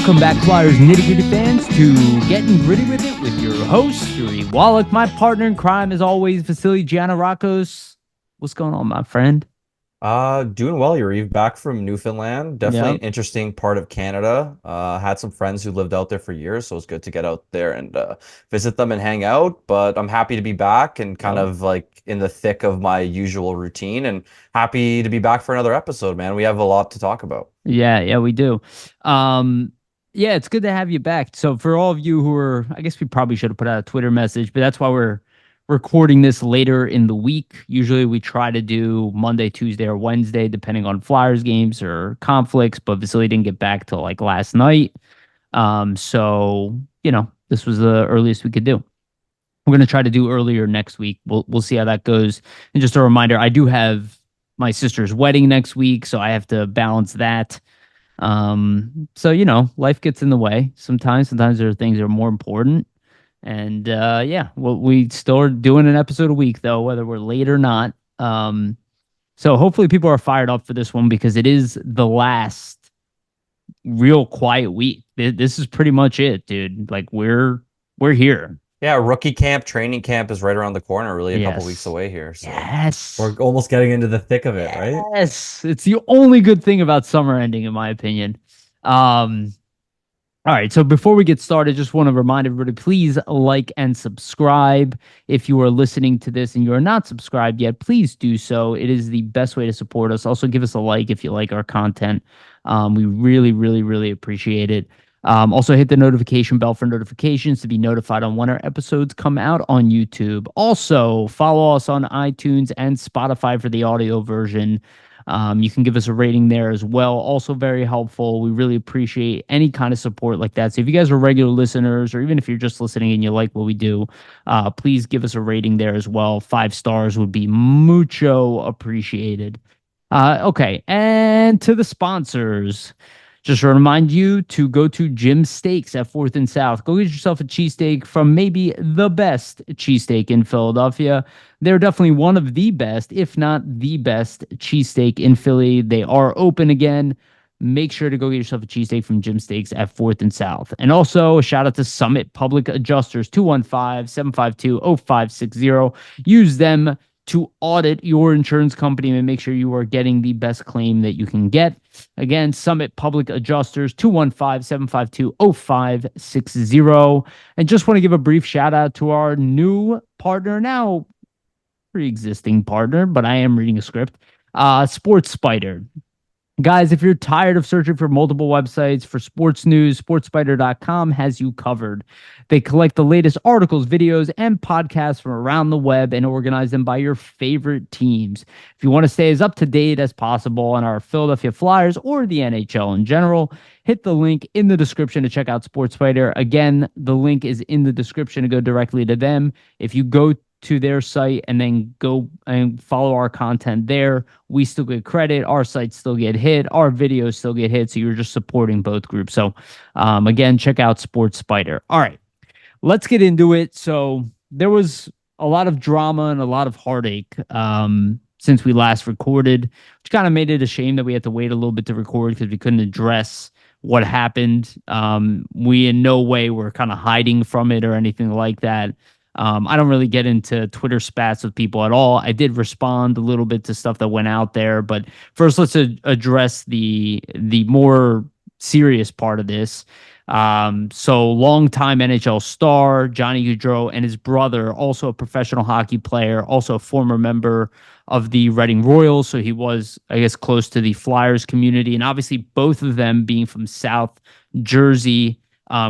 Welcome back, Flyers nitty-gritty fans, to Getting Gritty with It with your host, Wolok, my partner in crime, as always, Vasili Gianarakos. What's going on, my friend? Doing well, Yariv. Back from Newfoundland. Definitely Yep. an interesting part of Canada. Had some friends who lived out there for years, so it's good to get out there and visit them and hang out. But I'm happy to be back and kind Yep. of like in the thick of my usual routine and happy to be back for another episode, man. We have a lot to talk about. Yeah, we do. Um, yeah, it's good to have you back. So for all of you who are, I guess we probably should have put out a Twitter message, but that's why we're recording this later in the week. Usually we try to do Monday, Tuesday, or Wednesday, depending on Flyers games or conflicts, but Vasily didn't get back till like last night. So this was the earliest we could do. We're gonna try to do earlier next week. We'll see how that goes. And just a reminder, I do have my sister's wedding next week, so I have to balance that. So life gets in the way sometimes. Sometimes there are things that are more important. And yeah, well, we still are doing an episode a week though, whether we're late or not. So hopefully people are fired up for this one because it is the last real quiet week. This is pretty much it, dude. Like we're here. Yeah, rookie camp, training camp is right around the corner, really a couple weeks Yes. away here. So Yes. we're almost getting into the thick of it, right? Yes. It's the only good thing about summer ending, in my opinion. Um, all right. So before we get started, just want to remind everybody, please like and subscribe. If you are listening to this and you are not subscribed yet, please do so. It is the best way to support us. Also, give us a like if you like our content. We really, really, really appreciate it. Also, hit the notification bell for notifications to be notified on when our episodes come out on YouTube. Also, follow us on iTunes and Spotify for the audio version. You can give us a rating there as well. Also, very helpful. We really appreciate any kind of support like that. So, if you guys are regular listeners, or even if you're just listening and you like what we do, please give us a rating there as well. 5 stars would be mucho appreciated. Okay, and to the sponsors. Just to remind you to go to Jim Steaks at 4th and South. Go get yourself a cheesesteak from maybe the best cheesesteak in Philadelphia. They're definitely one of the best, if not the best, cheesesteak in Philly. They are open again. Make sure to go get yourself a cheesesteak from Jim Steaks at 4th and South. And also a shout out to Summit Public Adjusters, 215-752-0560. Use them to audit your insurance company and make sure you are getting the best claim that you can get. Again, Summit Public Adjusters, 215-752-0560. And just want to give a brief shout out to our new partner, now pre-existing partner, but I am reading a script, Sports Spider. Guys, if you're tired of searching for multiple websites for sports news, sportspider.com has you covered. They collect the latest articles, videos, and podcasts from around the web and organize them by your favorite teams. If you want to stay as up to date as possible on our Philadelphia Flyers or the NHL in general, hit the link in the description to check out SportsSpider. Again, the link is in the description to go directly to them. If you go to their site and then go and follow our content there, we still get credit, our sites still get hit, our videos still get hit, so you're just supporting both groups. So again, check out Sports Spider. All right, let's get into it. So there was a lot of drama and a lot of heartache since we last recorded, which kind of made it a shame that we had to wait a little bit to record because we couldn't address what happened. We in no way were kind of hiding from it or anything like that. I don't really get into Twitter spats with people at all. I did respond a little bit to stuff that went out there, but first let's address the more serious part of this. So longtime NHL star Johnny Gaudreau and his brother, also a professional hockey player, also a former member of the Reading Royals. So he was, I guess, close to the Flyers community, and obviously both of them being from South Jersey.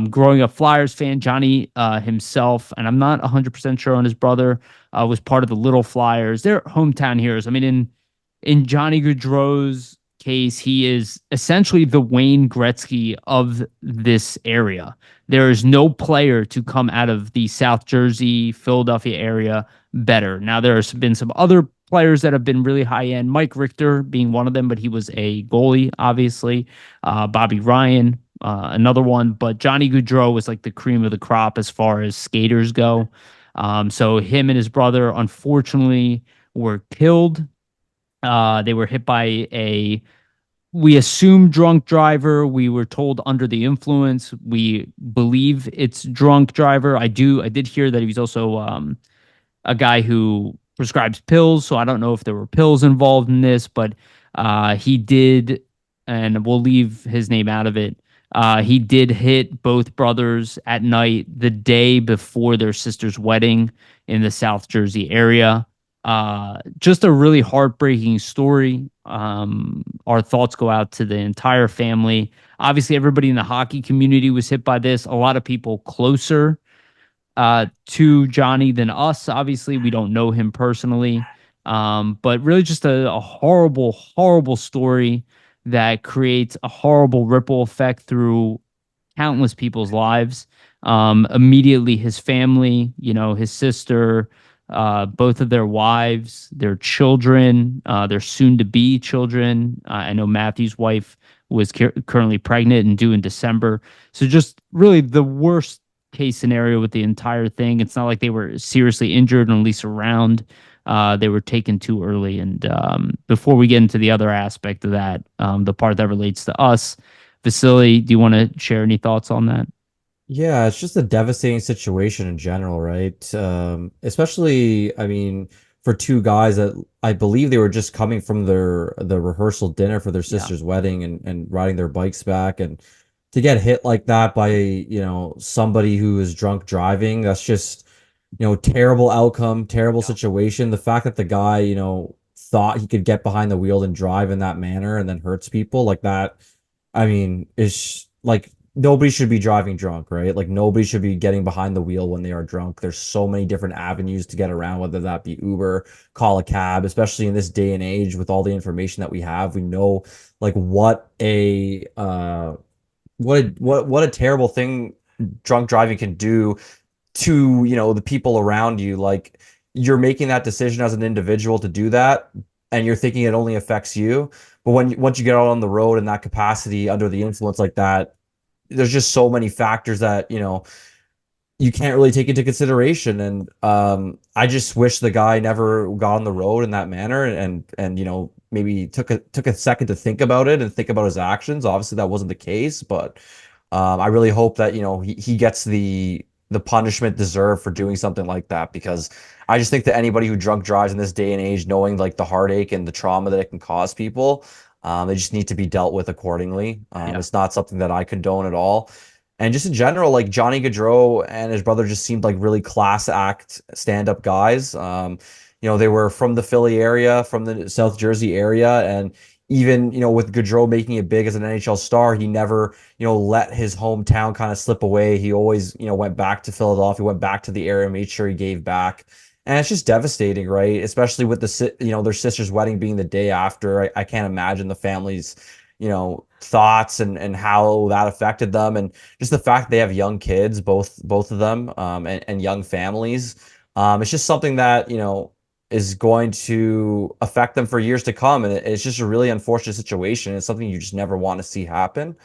Growing up Flyers fan, Johnny himself, and I'm not 100% sure on his brother, was part of the Little Flyers. They're hometown heroes. I mean, in Johnny Gaudreau's case, he is essentially the Wayne Gretzky of this area. There is no player to come out of the South Jersey, Philadelphia area better. Now, there have been some other players that have been really high end, Mike Richter being one of them, but he was a goalie, obviously. Bobby Ryan, another one, but Johnny Gaudreau was like the cream of the crop as far as skaters go. So him and his brother, unfortunately, were killed. They were hit by a we assume drunk driver. We were told under the influence. We believe it's drunk driver. I did hear that he was also a guy who prescribes pills. So I don't know if there were pills involved in this, but he did, and we'll leave his name out of it. He did hit both brothers at night the day before their sister's wedding in the South Jersey area. Just a really heartbreaking story. Our thoughts go out to the entire family. Obviously, everybody in the hockey community was hit by this. A lot of people closer to Johnny than us. Obviously, we don't know him personally, but really just a horrible, horrible story that creates a horrible ripple effect through countless people's lives. Immediately, his family, his sister, both of their wives, their children, their soon-to-be children. I know Matthew's wife was currently pregnant and due in December. So just really the worst case scenario with the entire thing. It's not like they were seriously injured, at least around. They were taken too early. And before we get into the other aspect of that, the part that relates to us, Vasili, do you want to share any thoughts on that? Yeah, it's just a devastating situation in general, right? Especially, I mean, for two guys that I believe they were just coming from the rehearsal dinner for their Yeah. sister's wedding and riding their bikes back, and to get hit like that by, somebody who is drunk driving, that's just, terrible outcome, terrible Yeah. situation. The fact that the guy, thought he could get behind the wheel and drive in that manner and then hurts people like that, I mean, it's like nobody should be driving drunk, right? Like nobody should be getting behind the wheel when they are drunk. There's so many different avenues to get around, whether that be Uber, call a cab, especially in this day and age with all the information that we have. We know like what a terrible thing drunk driving can do to, the people around you. Like you're making that decision as an individual to do that and you're thinking it only affects you. But once you get out on the road in that capacity under the influence like that, there's just so many factors that, you can't really take into consideration. And I just wish the guy never got on the road in that manner and maybe took a second to think about it and think about his actions. Obviously, that wasn't the case, but I really hope that he gets the punishment deserved for doing something like that, because I just think that anybody who drunk drives in this day and age, knowing like the heartache and the trauma that it can cause people, they just need to be dealt with accordingly. Yeah. It's not something that I condone at all. And just in general, like Johnny Gaudreau and his brother just seemed like really class act stand-up guys. They were from the Philly area, from the South Jersey area, and even, with Gaudreau making it big as an NHL star, he never, let his hometown kind of slip away. He always, went back to Philadelphia, went back to the area, made sure he gave back. And it's just devastating, right? Especially with their sister's wedding being the day after. I can't imagine the family's, thoughts and how that affected them, and just the fact they have young kids, both of them, and young families. It's just something that is going to affect them for years to come, and it's just a really unfortunate situation. It's something you just never want to see happen.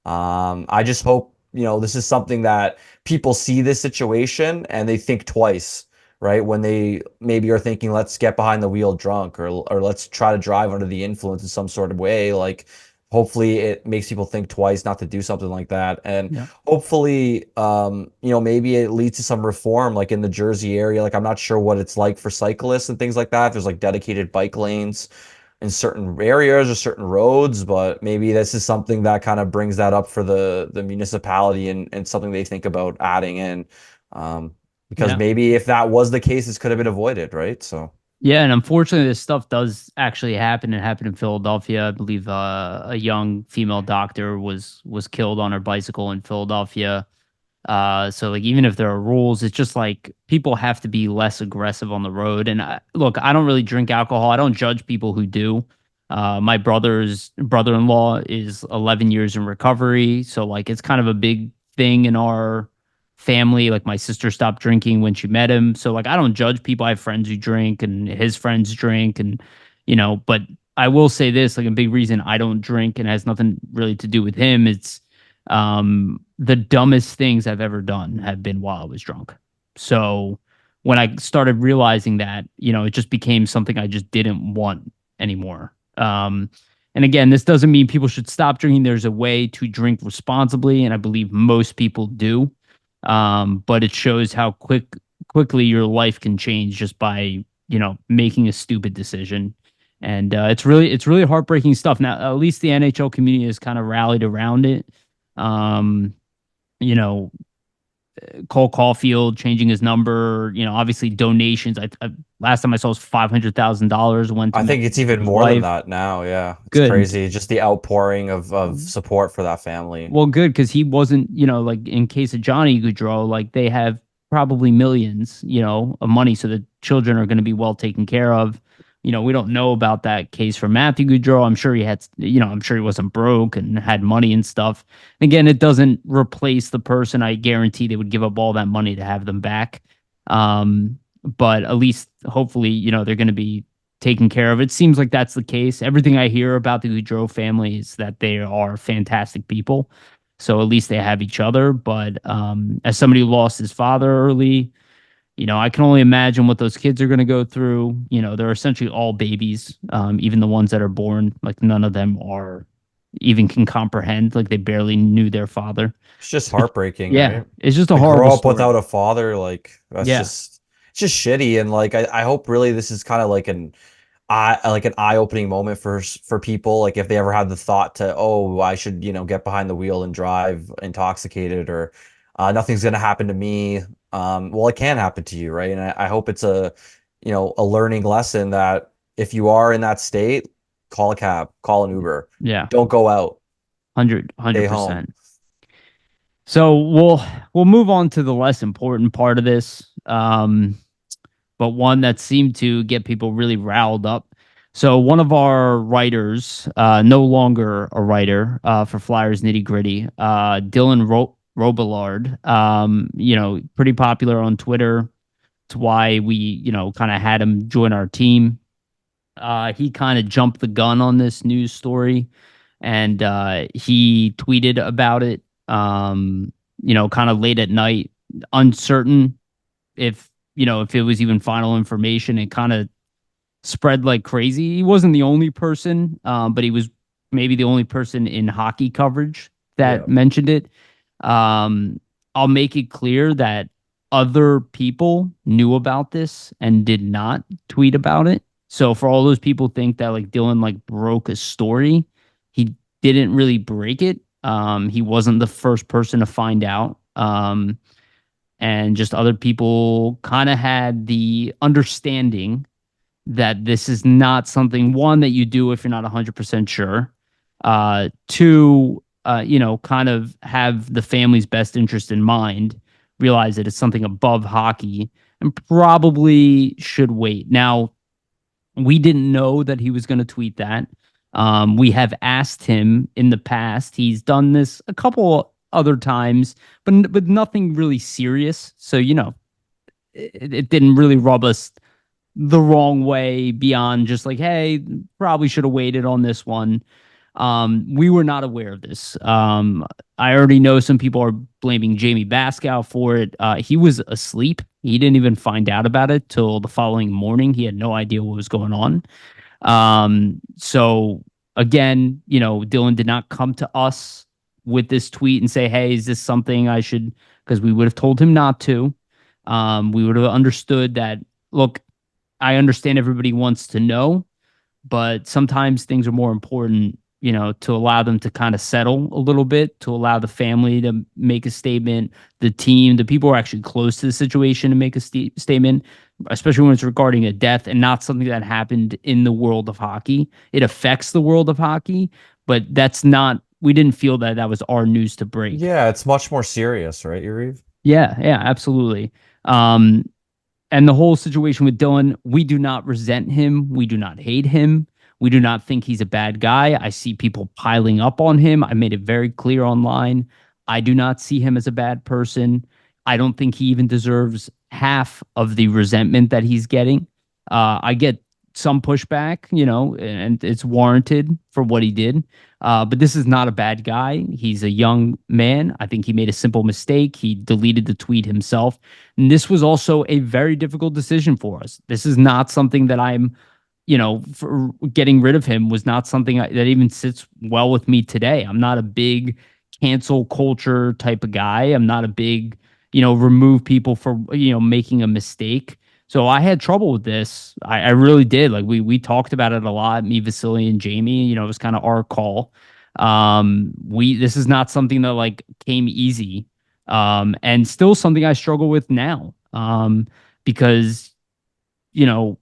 I just hope this is something that people see this situation and they think twice, right? When they maybe are thinking, let's get behind the wheel drunk, or let's try to drive under the influence in some sort of way. Like hopefully it makes people think twice not to do something like that. And Yeah. hopefully, maybe it leads to some reform, like in the Jersey area. Like I'm not sure what it's like for cyclists and things like that. There's like dedicated bike lanes in certain areas or certain roads, but maybe this is something that kind of brings that up for the municipality, and something they think about adding in. Because Yeah. maybe if that was the case, this could have been avoided, right? So Yeah, and unfortunately, this stuff does actually happen. It happened in Philadelphia. I believe a young female doctor was killed on her bicycle in Philadelphia. So like even if there are rules, it's just like people have to be less aggressive on the road. And look, I don't really drink alcohol. I don't judge people who do. My brother's brother-in-law is 11 years in recovery, so like it's kind of a big thing in our family. Like my sister stopped drinking when she met him. So like I don't judge people. I have friends who drink and his friends drink and but I will say this, like a big reason I don't drink and it has nothing really to do with him. It's the dumbest things I've ever done have been while I was drunk. So when I started realizing that, it just became something I just didn't want anymore. And again, this doesn't mean people should stop drinking. There's a way to drink responsibly, and I believe most people do. But it shows how quickly your life can change just by, making a stupid decision. And it's really heartbreaking stuff. Now, at least the NHL community has kind of rallied around it. Um, you know, Cole Caulfield changing his number, obviously donations. Last time I saw was $500,000 went to I think it's even his more than wife. that now. Yeah, it's Good. crazy. Just the outpouring of support for that family. Well, good because he wasn't, like in case of Johnny Gaudreau, like they have probably millions, of money, so the children are going to be well taken care of. We don't know about that case for Matthew Gaudreau. I'm sure he had, I'm sure he wasn't broke and had money and stuff. Again, it doesn't replace the person. I guarantee they would give up all that money to have them back. But at least, hopefully, they're going to be taken care of. It seems like that's the case. Everything I hear about the Gaudreau family is that they are fantastic people. So at least they have each other. But as somebody who lost his father early, I can only imagine what those kids are going to go through. They're essentially all babies, even the ones that are born. Like none of them are even can comprehend. Like they barely knew their father. It's just heartbreaking, Yeah, right? it's just a To horrible grow up story. without a father, like that's Yeah, just it's just shitty. And like I hope really this is kind of like an eye-opening moment for people. Like if they ever had the thought to, oh, I should, get behind the wheel and drive intoxicated, or nothing's gonna happen to me. Well, it can happen to you, right? And I hope it's a learning lesson that if you are in that state, call a cab, call an Uber. yeah, Don't go out. 100, Stay home. 100%. So we'll move on to the less important part of this, but one that seemed to get people really riled up. So one of our writers, no longer a writer for Flyers Nitty Gritty, Dylan Robillard, pretty popular on Twitter. It's why we, kind of had him join our team. He kind of jumped the gun on this news story, and he tweeted about it. Kind of late at night, uncertain if it was even final information. It kind of spread like crazy. He wasn't the only person, but he was maybe the only person in hockey coverage that Yeah. mentioned it. I'll make it clear that other people knew about this and did not tweet about it. So for all those people think that like Dylan like broke a story, he didn't really break it. He wasn't the first person to find out. And just other people kind of had the understanding that this is not something, one, that you do if you're not 100% sure. Two, kind of have the family's best interest in mind, realize that it's something above hockey, and probably should wait. Now, we didn't know that he was going to tweet that. We have asked him in the past. He's done this a couple other times, but nothing really serious. So, it didn't really rub us the wrong way beyond just like, hey, probably should have waited on this one. We were not aware of this. I already know some people are blaming Jamie Baskow for it. He was asleep. He didn't even find out about it till the following morning. He had no idea what was going on. So again, Dylan did not come to us with this tweet and say, hey, is this something I should, because we would have told him not to. We would have understood that, look, I understand everybody wants to know, but sometimes things are more important, to allow them to kind of settle a little bit, to allow the family to make a statement, the team, the people who are actually close to the situation to make a statement, especially when it's regarding a death and not something that happened in the world of hockey. It affects the world of hockey, but we didn't feel that that was our news to break. Yeah, it's much more serious, right, Yariv? Yeah, yeah, absolutely. And the whole situation with Dylan, we do not resent him. We do not hate him. We do not think he's a bad guy. I see people piling up on him. I made it very clear online. I do not see him as a bad person. I don't think he even deserves half of the resentment that he's getting. I get some pushback, and it's warranted for what he did. But this is not a bad guy. He's a young man. I think he made a simple mistake. He deleted the tweet himself. And this was also a very difficult decision for us. This is not something that I'm for getting rid of him was not something that even sits well with me today. I'm not a big cancel culture type of guy. I'm not a big, remove people for, making a mistake. So I had trouble with this. I really did. Like we talked about it a lot, me, Vasili, and Jamie. It was kind of our call. This is not something that like came easy. And still something I struggle with now. Because, you know,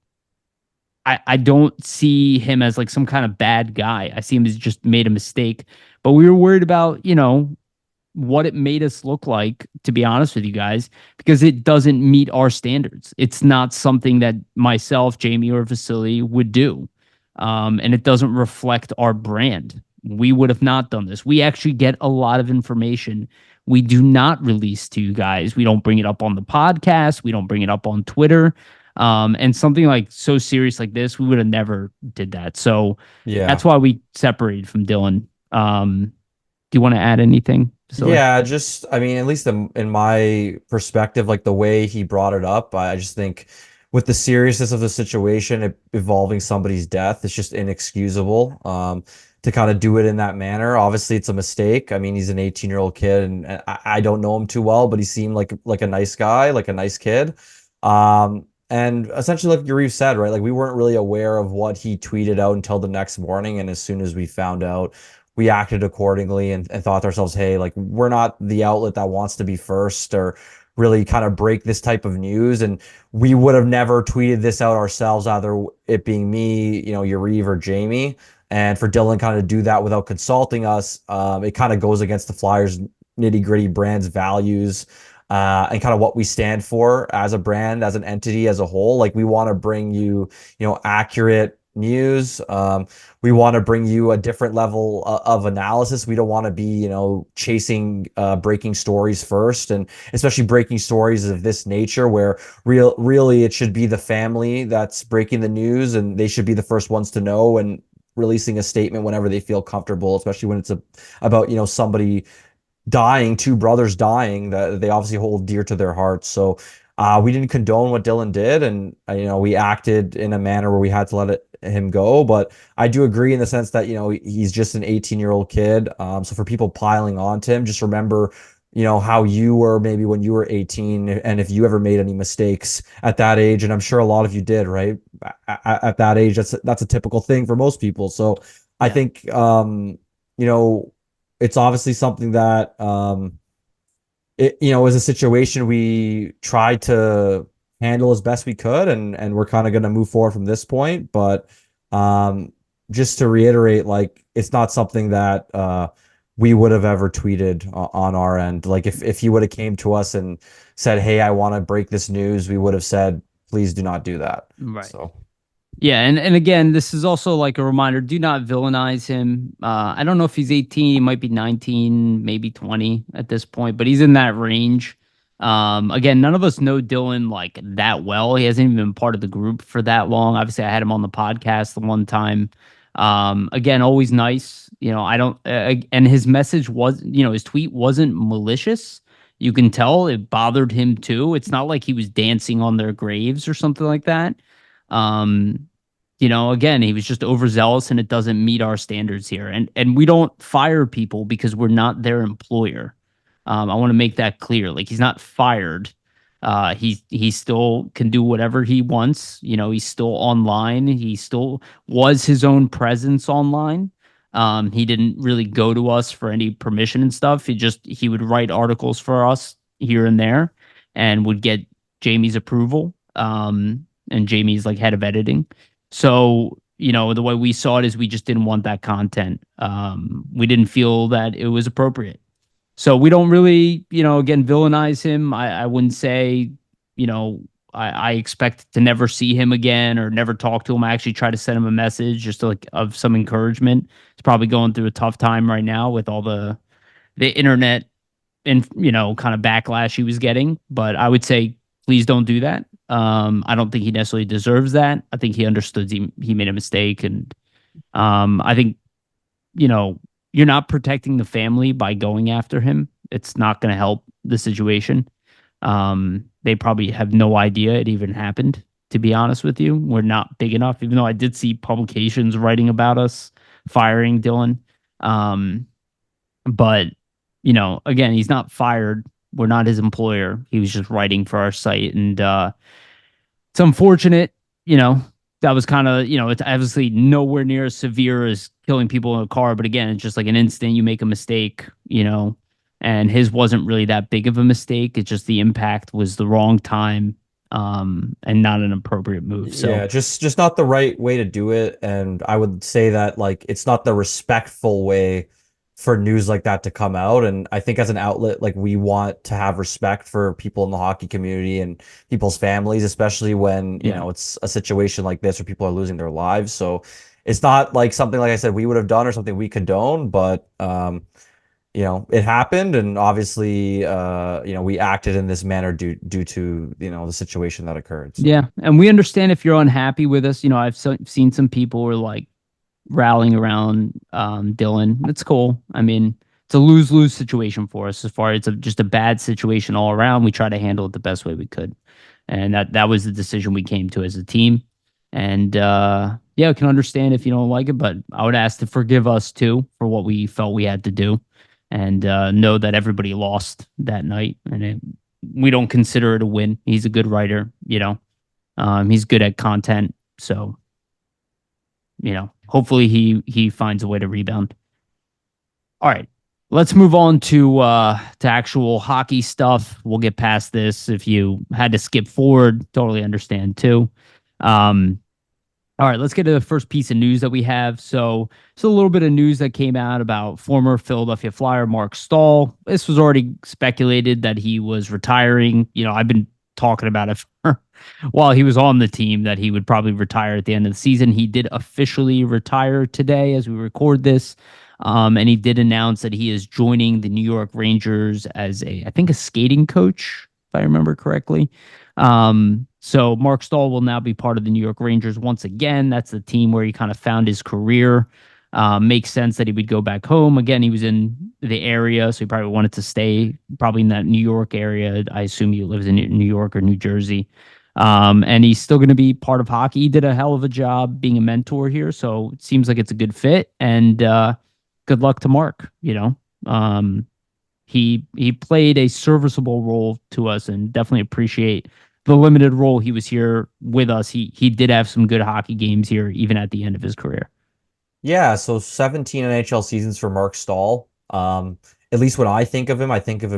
I don't see him as like some kind of bad guy. I see him as just made a mistake. But we were worried about, what it made us look like, to be honest with you guys, because it doesn't meet our standards. It's not something that myself, Jamie, or Vasily would do. And it doesn't reflect our brand. We would have not done this. We actually get a lot of information we do not release to you guys. We don't bring it up on the podcast. We don't bring it up on Twitter. And something like so serious like this, we would have never did that. So Yeah. that's why we separated from Dylan. Do you want to add anything, Vasily? Yeah, just I mean, at least in my perspective, like the way he brought it up, I just think with the seriousness of the situation involving somebody's death, it's just inexcusable to kind of do it in that manner. Obviously, it's a mistake. I mean, he's an 18-year-old kid, and I don't know him too well, but he seemed like a nice guy, like a nice kid. And essentially, like Yariv said, right, like we weren't really aware of what he tweeted out until the next morning, and as soon as we found out, we acted accordingly and thought to ourselves, hey, like we're not the outlet that wants to be first or really kind of break this type of news. And we would have never tweeted this out ourselves, either it being me, Yariv or Jamie. And for Dylan kind of do that without consulting us, it kind of goes against the Flyers nitty gritty brand's values and kind of what we stand for as a brand, as an entity, as a whole. Like we want to bring you, accurate news. We want to bring you a different level of analysis. We don't want to be, chasing breaking stories first, and especially breaking stories of this nature where really it should be the family that's breaking the news, and they should be the first ones to know and releasing a statement whenever they feel comfortable, especially when it's about, somebody dying, two brothers dying that they obviously hold dear to their hearts. So we didn't condone what Dylan did, and we acted in a manner where we had to let him go. But I do agree in the sense that he's just an 18-year-old kid. So for people piling on to him, just remember how you were maybe when you were 18, and if you ever made any mistakes at that age, and I'm sure a lot of you did, right? At that age, that's a typical thing for most people. So I Yeah. think it's obviously something that it was a situation we tried to handle as best we could, and we're kind of going to move forward from this point. But just to reiterate, like it's not something that we would have ever tweeted on our end. Like if he would have came to us and said, "Hey, I want to break this news," we would have said, "Please do not do that." Right. So Yeah, and again, this is also like a reminder, do not villainize him. I don't know if he's 18, he might be 19, maybe 20 at this point, but he's in that range. Again, none of us know Dylan like that well. He hasn't even been part of the group for that long. Obviously, I had him on the podcast the one time. Again, always nice. I don't and his message was, his tweet wasn't malicious. You can tell it bothered him too. It's not like he was dancing on their graves or something like that. Um, again, he was just overzealous and it doesn't meet our standards here. And we don't fire people because we're not their employer. I want to make that clear. Like he's not fired. He still can do whatever he wants. He's still online. He still was his own presence online. He didn't really go to us for any permission and stuff. He would write articles for us here and there and would get Jamie's approval. And Jamie's like head of editing. So, the way we saw it is we just didn't want that content. We didn't feel that it was appropriate. So we don't really, again, villainize him. I wouldn't say, I expect to never see him again or never talk to him. I actually try to send him a message just to, like of some encouragement. He's probably going through a tough time right now with all the internet and kind of backlash he was getting. But I would say please don't do that. I don't think he necessarily deserves that. I think he understood he made a mistake, and I think you're not protecting the family by going after him. It's not going to help the situation. They probably have no idea it even happened, to be honest with you. We're not big enough, even though I did see publications writing about us firing Dylan. Um, but, again, he's not fired. We're not his employer. He was just writing for our site. And it's unfortunate, you know, that was kind of, it's obviously nowhere near as severe as killing people in a car. But again, it's just like an instant you make a mistake, and his wasn't really that big of a mistake. It's just the impact was the wrong time, and not an appropriate move. So, Yeah, just not the right way to do it. And I would say that like it's not the respectful way for news like that to come out. And I think as an outlet, like we want to have respect for people in the hockey community and people's families, especially when, yeah. it's a situation like this where people are losing their lives. So it's not like something like I said we would have done or something we condone, but it happened, and obviously, we acted in this manner due to, the situation that occurred. So Yeah. And we understand if you're unhappy with us. I've seen some people who are like rallying around Dylan. It's cool. I mean, it's a lose-lose situation for us as far as just a bad situation all around. We try to handle it the best way we could. And that was the decision we came to as a team. And yeah, I can understand if you don't like it, but I would ask to forgive us too for what we felt we had to do, and know that everybody lost that night, and we don't consider it a win. He's a good writer, he's good at content, so hopefully he finds a way to rebound. All right, let's move on to actual hockey stuff. We'll get past this. If you had to skip forward, totally understand too. All right, let's get to the first piece of news that we have. So, it's a little bit of news that came out about former Philadelphia Flyer Marc Staal. This was already speculated that he was retiring. I've been talking about it for while he was on the team that he would probably retire at the end of the season. He did officially retire today as we record this. And he did announce that he is joining the New York Rangers as I think a skating coach, if I remember correctly. So Marc Staal will now be part of the New York Rangers once again. That's the team where he kind of found his career. Makes sense that he would go back home. Again, he was in the area, so he probably wanted to stay probably in that New York area. I assume he lives in New York or New Jersey. And he's still going to be part of hockey. He did a hell of a job being a mentor here, so it seems like it's a good fit. And good luck to Mark. He played a serviceable role to us, and definitely appreciate the limited role he was here with us. He did have some good hockey games here, even at the end of his career. yeah, so 17 NHL seasons for Marc Staal. At least when I think of him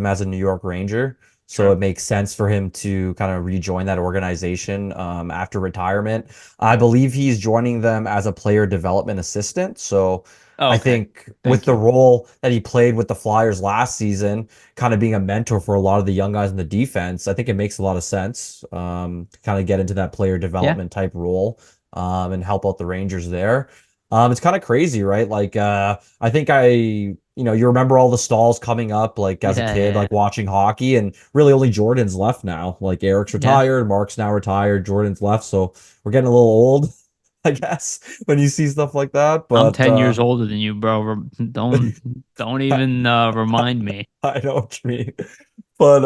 as a New York Ranger. So Sure. it makes sense for him to kind of rejoin that organization after retirement. I believe he's joining them as a player development assistant. So Oh, I okay. think with Thank the you. role that he played with the Flyers last season, kind of being a mentor for a lot of the young guys in the defense, I think it makes a lot of sense. Kind of get into that player Yeah. development type role, and help out the Rangers there. It's kind of crazy, right? Like, I think you remember all the stalls coming up, like as a Yeah. kid, Yeah. like watching hockey, and really only Jordan's left now. Like Eric's Yeah. retired, Mark's now retired, Jordan's left, so we're getting a little old, I guess, when you see stuff like that. I'm But 10 years older than you, bro. Don't even remind me. I know what you mean. But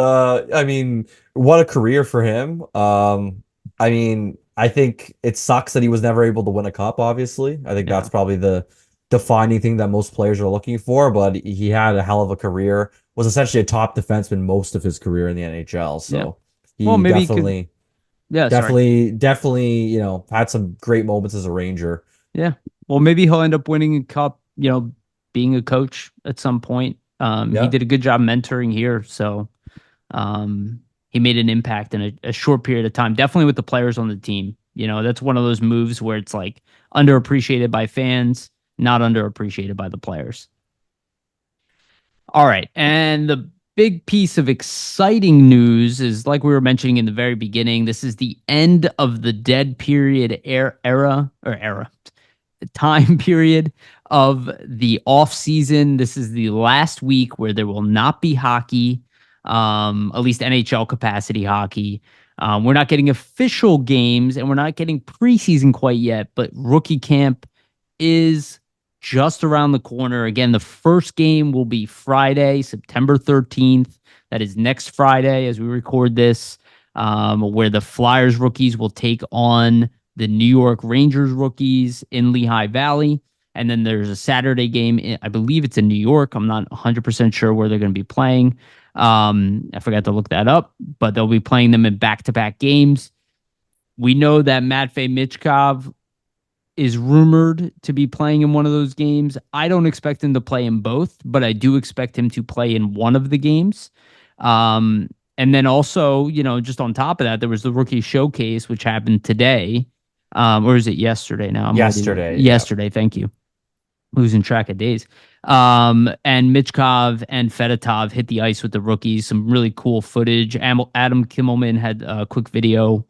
I mean, what a career for him. I mean, I think it sucks that he was never able to win a cup, obviously. I think Yeah. that's probably the defining thing that most players are looking for, but he had a hell of a career, was essentially a top defenseman most of his career in the NHL. Yeah. So Well, he maybe he could. definitely, Yeah. Sorry. definitely, had some great moments as a Ranger. Yeah. Well, maybe he'll end up winning a cup, being a coach at some point. He Yeah. did a good job mentoring here. So he made an impact in a short period of time, definitely with the players on the team. That's one of those moves where it's like underappreciated by fans, not underappreciated by the players. All right. And the big piece of exciting news is like we were mentioning in the very beginning, this is the end of the dead period era time period of the off season. This is the last week where there will not be hockey, at least NHL capacity hockey. We're not getting official games and we're not getting preseason quite yet, but rookie camp is just around the corner. Again, the first game will be Friday, September 13th. That is next Friday as we record this. where the Flyers rookies will take on the New York Rangers rookies in Lehigh Valley. And then there's a Saturday game. I believe it's in New York. I'm not 100% sure where they're going to be playing. I forgot to look that up, but they'll be playing them in back-to-back games. We know that Matvei Michkov is rumored to be playing in one of those games. I don't expect him to play in both, but I do expect him to play in one of the games. And then also, just on top of that, there was the rookie showcase, which happened today. Or is it yesterday now? Yesterday, yeah. Yesterday. Thank you. Losing track of days. And Michkov and Fedotov hit the ice with the rookies. Some really cool footage. Adam Kimmelman had a quick video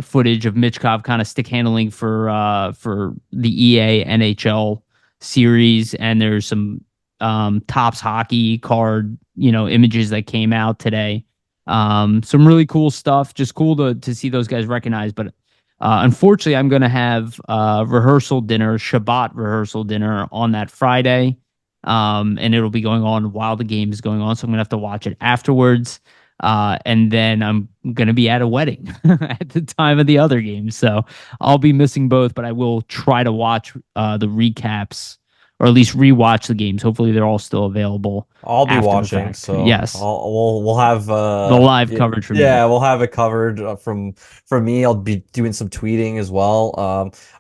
footage of Michkov kind of stick handling for the EA NHL series, and there's some Topps hockey card images that came out today. Some really cool stuff. Just cool to see those guys recognized. But unfortunately, I'm going to have rehearsal dinner, Shabbat rehearsal dinner on that Friday. And it'll be going on while the game is going on. So I'm going to have to watch it afterwards. And then I'm going to be at a wedding at the time of the other game. So I'll be missing both, but I will try to watch the recaps, or at least rewatch the games. Hopefully they're all still available. I'll be after the watching, fact. so Yes. we'll have The live coverage from yeah, you. we'll have it covered from me. I'll be doing some tweeting as well.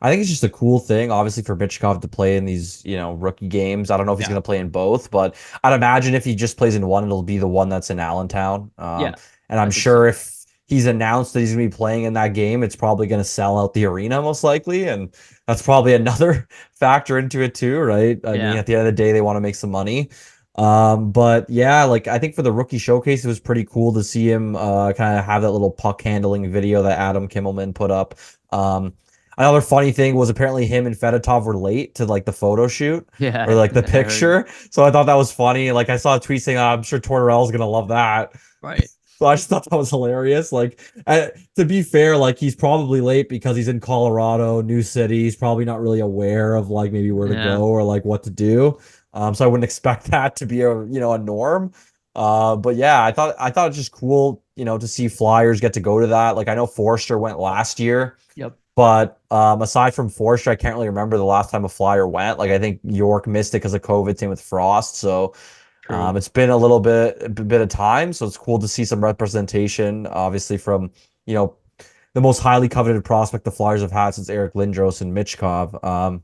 I think it's just a cool thing, obviously, for Michkov to play in these rookie games. I don't know if he's Yeah. going to play in both, but I'd imagine if he just plays in one, it'll be the one that's in Allentown. Yeah. And I'm think sure if he's announced that he's going to be playing in that game, it's probably going to sell out the arena most likely, and that's probably another factor into it too, right? I mean, at the end of the day, they want to make some money. But yeah, like I think for the rookie showcase, it was pretty cool to see him kind of have that little puck handling video that Adam Kimmelman put up. Another funny thing was apparently him and Fedotov were late to like the photo shoot Yeah. or like the I heard. picture. So I thought that was funny. Like I saw a tweet saying, I'm sure Tortorella's gonna love that. Right. So I just thought that was hilarious. Like, to be fair, like he's probably late because he's in Colorado, new city. He's probably not really aware of like maybe where to Yeah. go or like what to do. So I wouldn't expect that to be a norm. But yeah, I thought it's just cool, to see Flyers get to go to that. Like I know Forster went last year. Yep. But aside from Forster, I can't really remember the last time a Flyer went. Like I think York missed it because of COVID, same with Frost. So True. it's been a bit of time, so it's cool to see some representation, obviously from the most highly coveted prospect the Flyers have had since Eric Lindros and Michkov.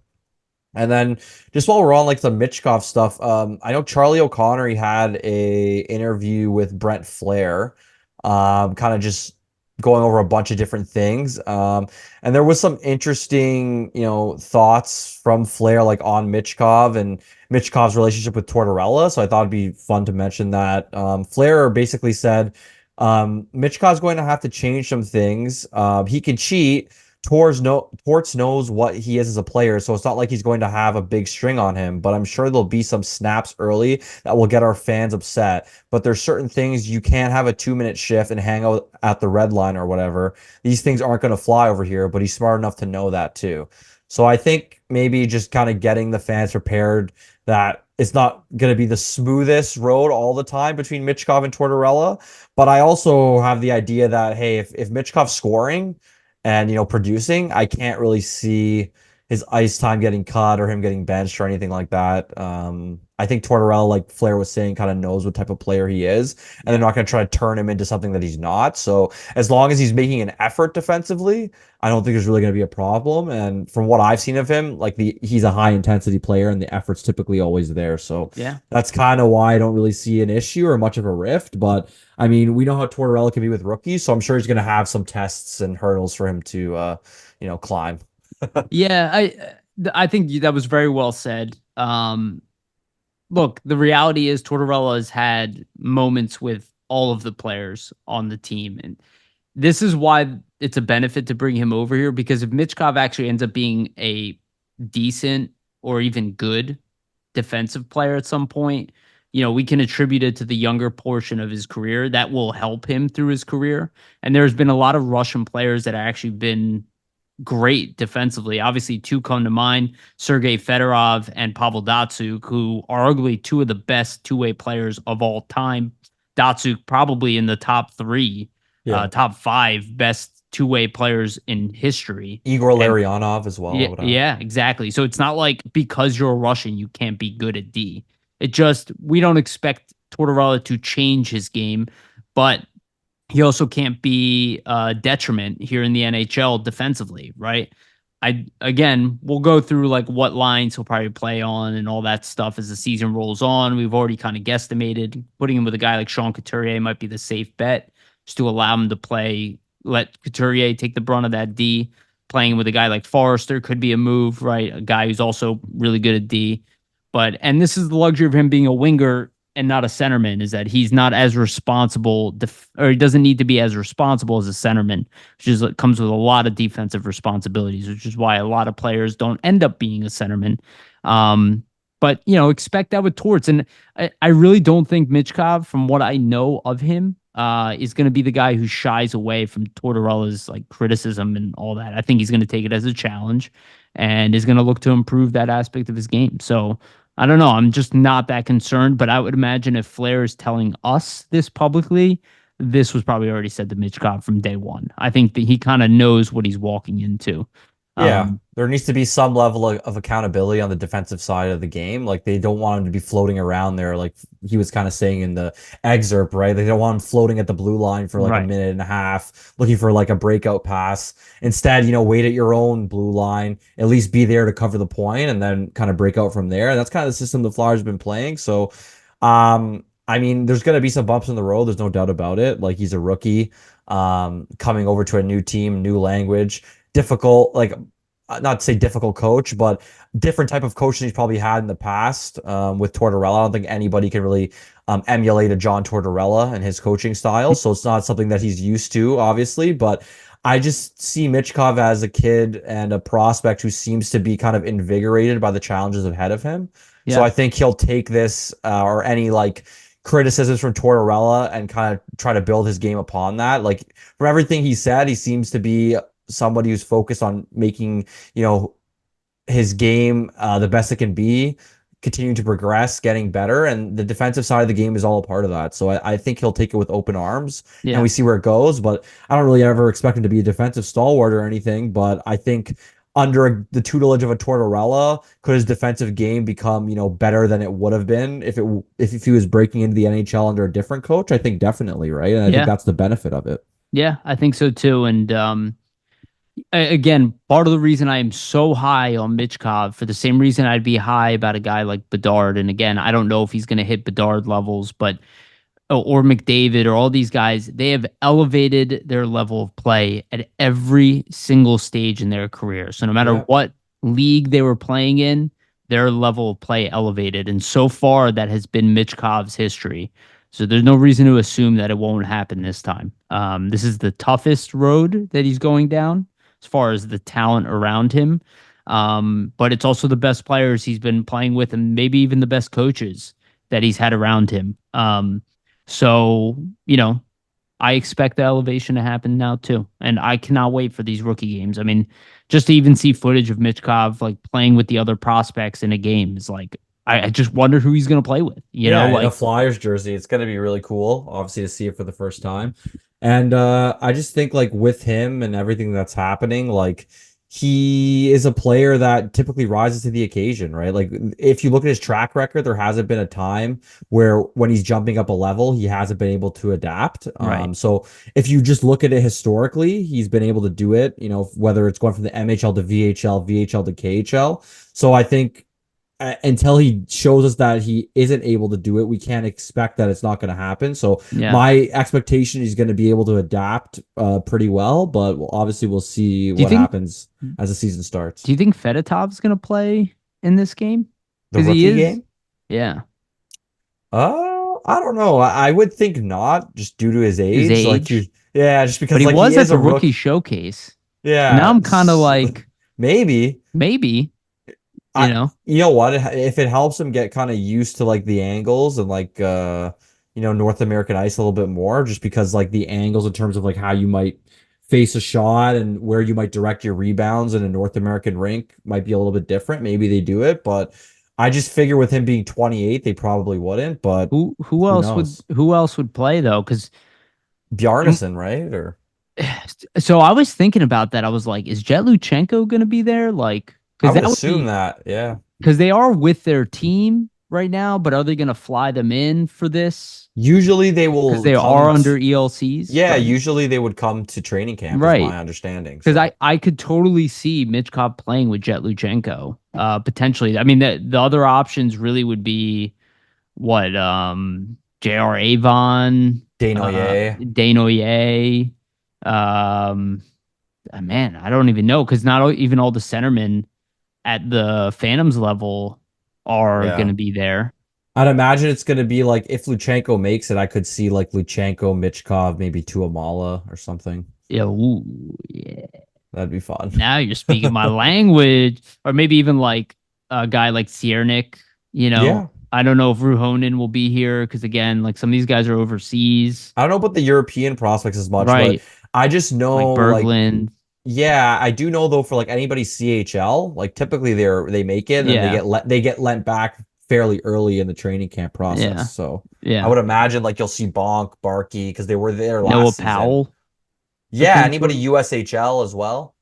And then just while we're on like the Michkov stuff, I know Charlie O'Connor, he had a interview with Brent Flair, kind of just going over a bunch of different things. And there was some interesting, thoughts from Flair like on Michkov and Michkov's relationship with Tortorella. So I thought it'd be fun to mention that. Flair basically said Michkov's going to have to change some things. He can cheat. Torts knows what he is as a player, so it's not like he's going to have a big string on him, but I'm sure there'll be some snaps early that will get our fans upset. But there's certain things you can't have a 2-minute shift and hang out at the red line or whatever. These things aren't going to fly over here, but he's smart enough to know that too. So I think maybe just kind of getting the fans prepared that it's not going to be the smoothest road all the time between Michkov and Tortorella. But I also have the idea that, hey, if Michkov's scoring and producing, I can't really see his ice time getting cut or him getting benched or anything like that. I think Tortorella, like Flair was saying, kind of knows what type of player he is, and they're not going to try to turn him into something that he's not. So as long as he's making an effort defensively, I don't think there's really going to be a problem. And from what I've seen of him, like he's a high intensity player, and the effort's typically always there. So Yeah. that's kind of why I don't really see an issue or much of a rift. But I mean, we know how Tortorella can be with rookies, so I'm sure he's going to have some tests and hurdles for him to, climb. Yeah, I think that was very well said. Look, the reality is Tortorella has had moments with all of the players on the team, and this is why it's a benefit to bring him over here, because if Michkov actually ends up being a decent or even good defensive player at some point, we can attribute it to the younger portion of his career that will help him through his career. And there's been a lot of Russian players that have actually been great defensively. Obviously, two come to mind: Sergei Fedorov and Pavel Datsyuk, who are arguably two of the best two-way players of all time. Datsyuk probably in the top three. Yeah. top five best two-way players in history. Igor And Larionov as well, I yeah, would add. yeah, exactly. So it's not like because you're a Russian, you can't be good at D. It just we don't expect Tortorella to change his game, but he also can't be a detriment here in the NHL defensively, right? I again, we'll go through like what lines he'll probably play on and all that stuff as the season rolls on. We've already kind of guesstimated putting him with a guy like Sean Couturier might be the safe bet just to allow him to play, let Couturier take the brunt of that D. Playing with a guy like Forrester could be a move, right? A guy who's also really good at D. But and this is the luxury of him being a winger and not a centerman is that he's not as responsible or he doesn't need to be as responsible as a centerman, which is comes with a lot of defensive responsibilities, which is why a lot of players don't end up being a centerman. But expect that with Torts, and I really don't think Michkov, from what I know of him, is going to be the guy who shies away from Tortorella's like criticism and all that. I think he's going to take it as a challenge and is going to look to improve that aspect of his game. So I don't know. I'm just not that concerned, but I would imagine if Flair is telling us this publicly, this was probably already said to Michkov from day one. I think that he kind of knows what he's walking into. Yeah, Um, there needs to be some level of accountability on the defensive side of the game. Like they don't want him to be floating around there, like he was kind of saying in the excerpt, right? They don't want him floating at the blue line for like a right. minute and a half, looking for like a breakout pass. Instead, wait at your own blue line, at least be there to cover the point, and then kind of break out from there. And that's kind of the system the Flyers have been playing. So, I mean, there's going to be some bumps in the road. There's no doubt about it. Like he's a rookie, coming over to a new team, new language, difficult, like not to say difficult coach, but different type of coach than he's probably had in the past with Tortorella. I don't think anybody can really emulate a John Tortorella and his coaching style. So it's not something that he's used to, obviously. But I just see Michkov as a kid and a prospect who seems to be kind of invigorated by the challenges ahead of him. So Yeah. I think he'll take this or any like criticisms from Tortorella and kind of try to build his game upon that. Like from everything he said, he seems to be somebody who's focused on making, his game the best it can be, continuing to progress, getting better. And the defensive side of the game is all a part of that. So I think he'll take it with open arms and Yeah. we see where it goes. But I don't really ever expect him to be a defensive stalwart or anything. But I think under the tutelage of a Tortorella, could his defensive game become, better than it would have been if he was breaking into the NHL under a different coach? I think definitely, right? And I think Yeah. that's the benefit of it. Yeah. I think so too. And again, part of the reason I am so high on Michkov for the same reason I'd be high about a guy like Bedard. And again, I don't know if he's going to hit Bedard levels, but or McDavid or all these guys, they have elevated their level of play at every single stage in their career. So no matter Yeah. what league they were playing in, their level of play elevated. And so far, that has been Michkov's history. So there's no reason to assume that it won't happen this time. This is the toughest road that he's going down as far as the talent around him. But it's also the best players he's been playing with, and maybe even the best coaches that he's had around him. So, I expect the elevation to happen now too. And I cannot wait for these rookie games. I mean, just to even see footage of Michkov like playing with the other prospects in a game is like I just wonder who he's gonna play with. Yeah, in a Like Flyers jersey, it's gonna be really cool, obviously, to see it for the first time. And I just think like with him and everything that's happening, like he is a player that typically rises to the occasion, right? Like if you look at his track record, there hasn't been a time where when he's jumping up a level, he hasn't been able to adapt. right. So if you just look at it historically, he's been able to do it, whether it's going from the MHL to VHL, VHL to KHL. So I think until he shows us that he isn't able to do it, we can't expect that it's not going to happen. So Yeah. my expectation is going to be able to adapt pretty well, but obviously we'll see Do you what think happens as the season starts. do you think Fedotov's gonna play in this game? The Because he rookie is. game? Yeah. I don't know. I would think not, just due to his His age. age. Yeah, just because But he like was he at is the a rookie rookie. showcase. Now Yeah, I'm kind of like maybe. maybe, you I know. you know what, if it helps him get kind of used to like the angles and like North American ice a little bit more, just because like the angles in terms of like how you might face a shot and where you might direct your rebounds in a North American rink might be a little bit different. Maybe they do it, but I just figure with him being 28 they probably wouldn't, but Who who else would knows. who else would play though? Because And Bjarnason, right? Or so I was thinking about that. I was like, is Jet Luchenko going to be there? Like, I because would that would assume be that. Yeah. because they are with their team right now, but are they going to fly them in for this? Usually they Because will they are come under to, ELCs, yeah, right? usually they would come to training camp is Right. my understanding. Because So, I could totally see Michkov playing with Jet Luchenko, potentially. I mean, the other options really would be what, J.R. Avon, Desnoyers. Desnoyers, um, man, I don't even know because not even all the centermen at the Phantoms level are going Yeah. to be there. I'd imagine it's going to be like if Luchenko makes it, I could see like Luchenko, Michkov, maybe Tuamala or something. Yeah, ooh, yeah. That'd be fun. Now you're speaking my language, or maybe even like a guy like Ciernik. You know, Yeah. I don't know if Ruhonen will be here because again, like some of these guys are overseas, I don't know about the European prospects as much, but right? I just Like know like Berglund. yeah, I do know though for like anybody CHL, like typically they make it and then Yeah, they get lent back fairly early in the training camp process. yeah, So I yeah. would imagine like you'll see Bonk, Barkey because they were there Noah last season. Powell Yeah, anybody potentially. USHL as well.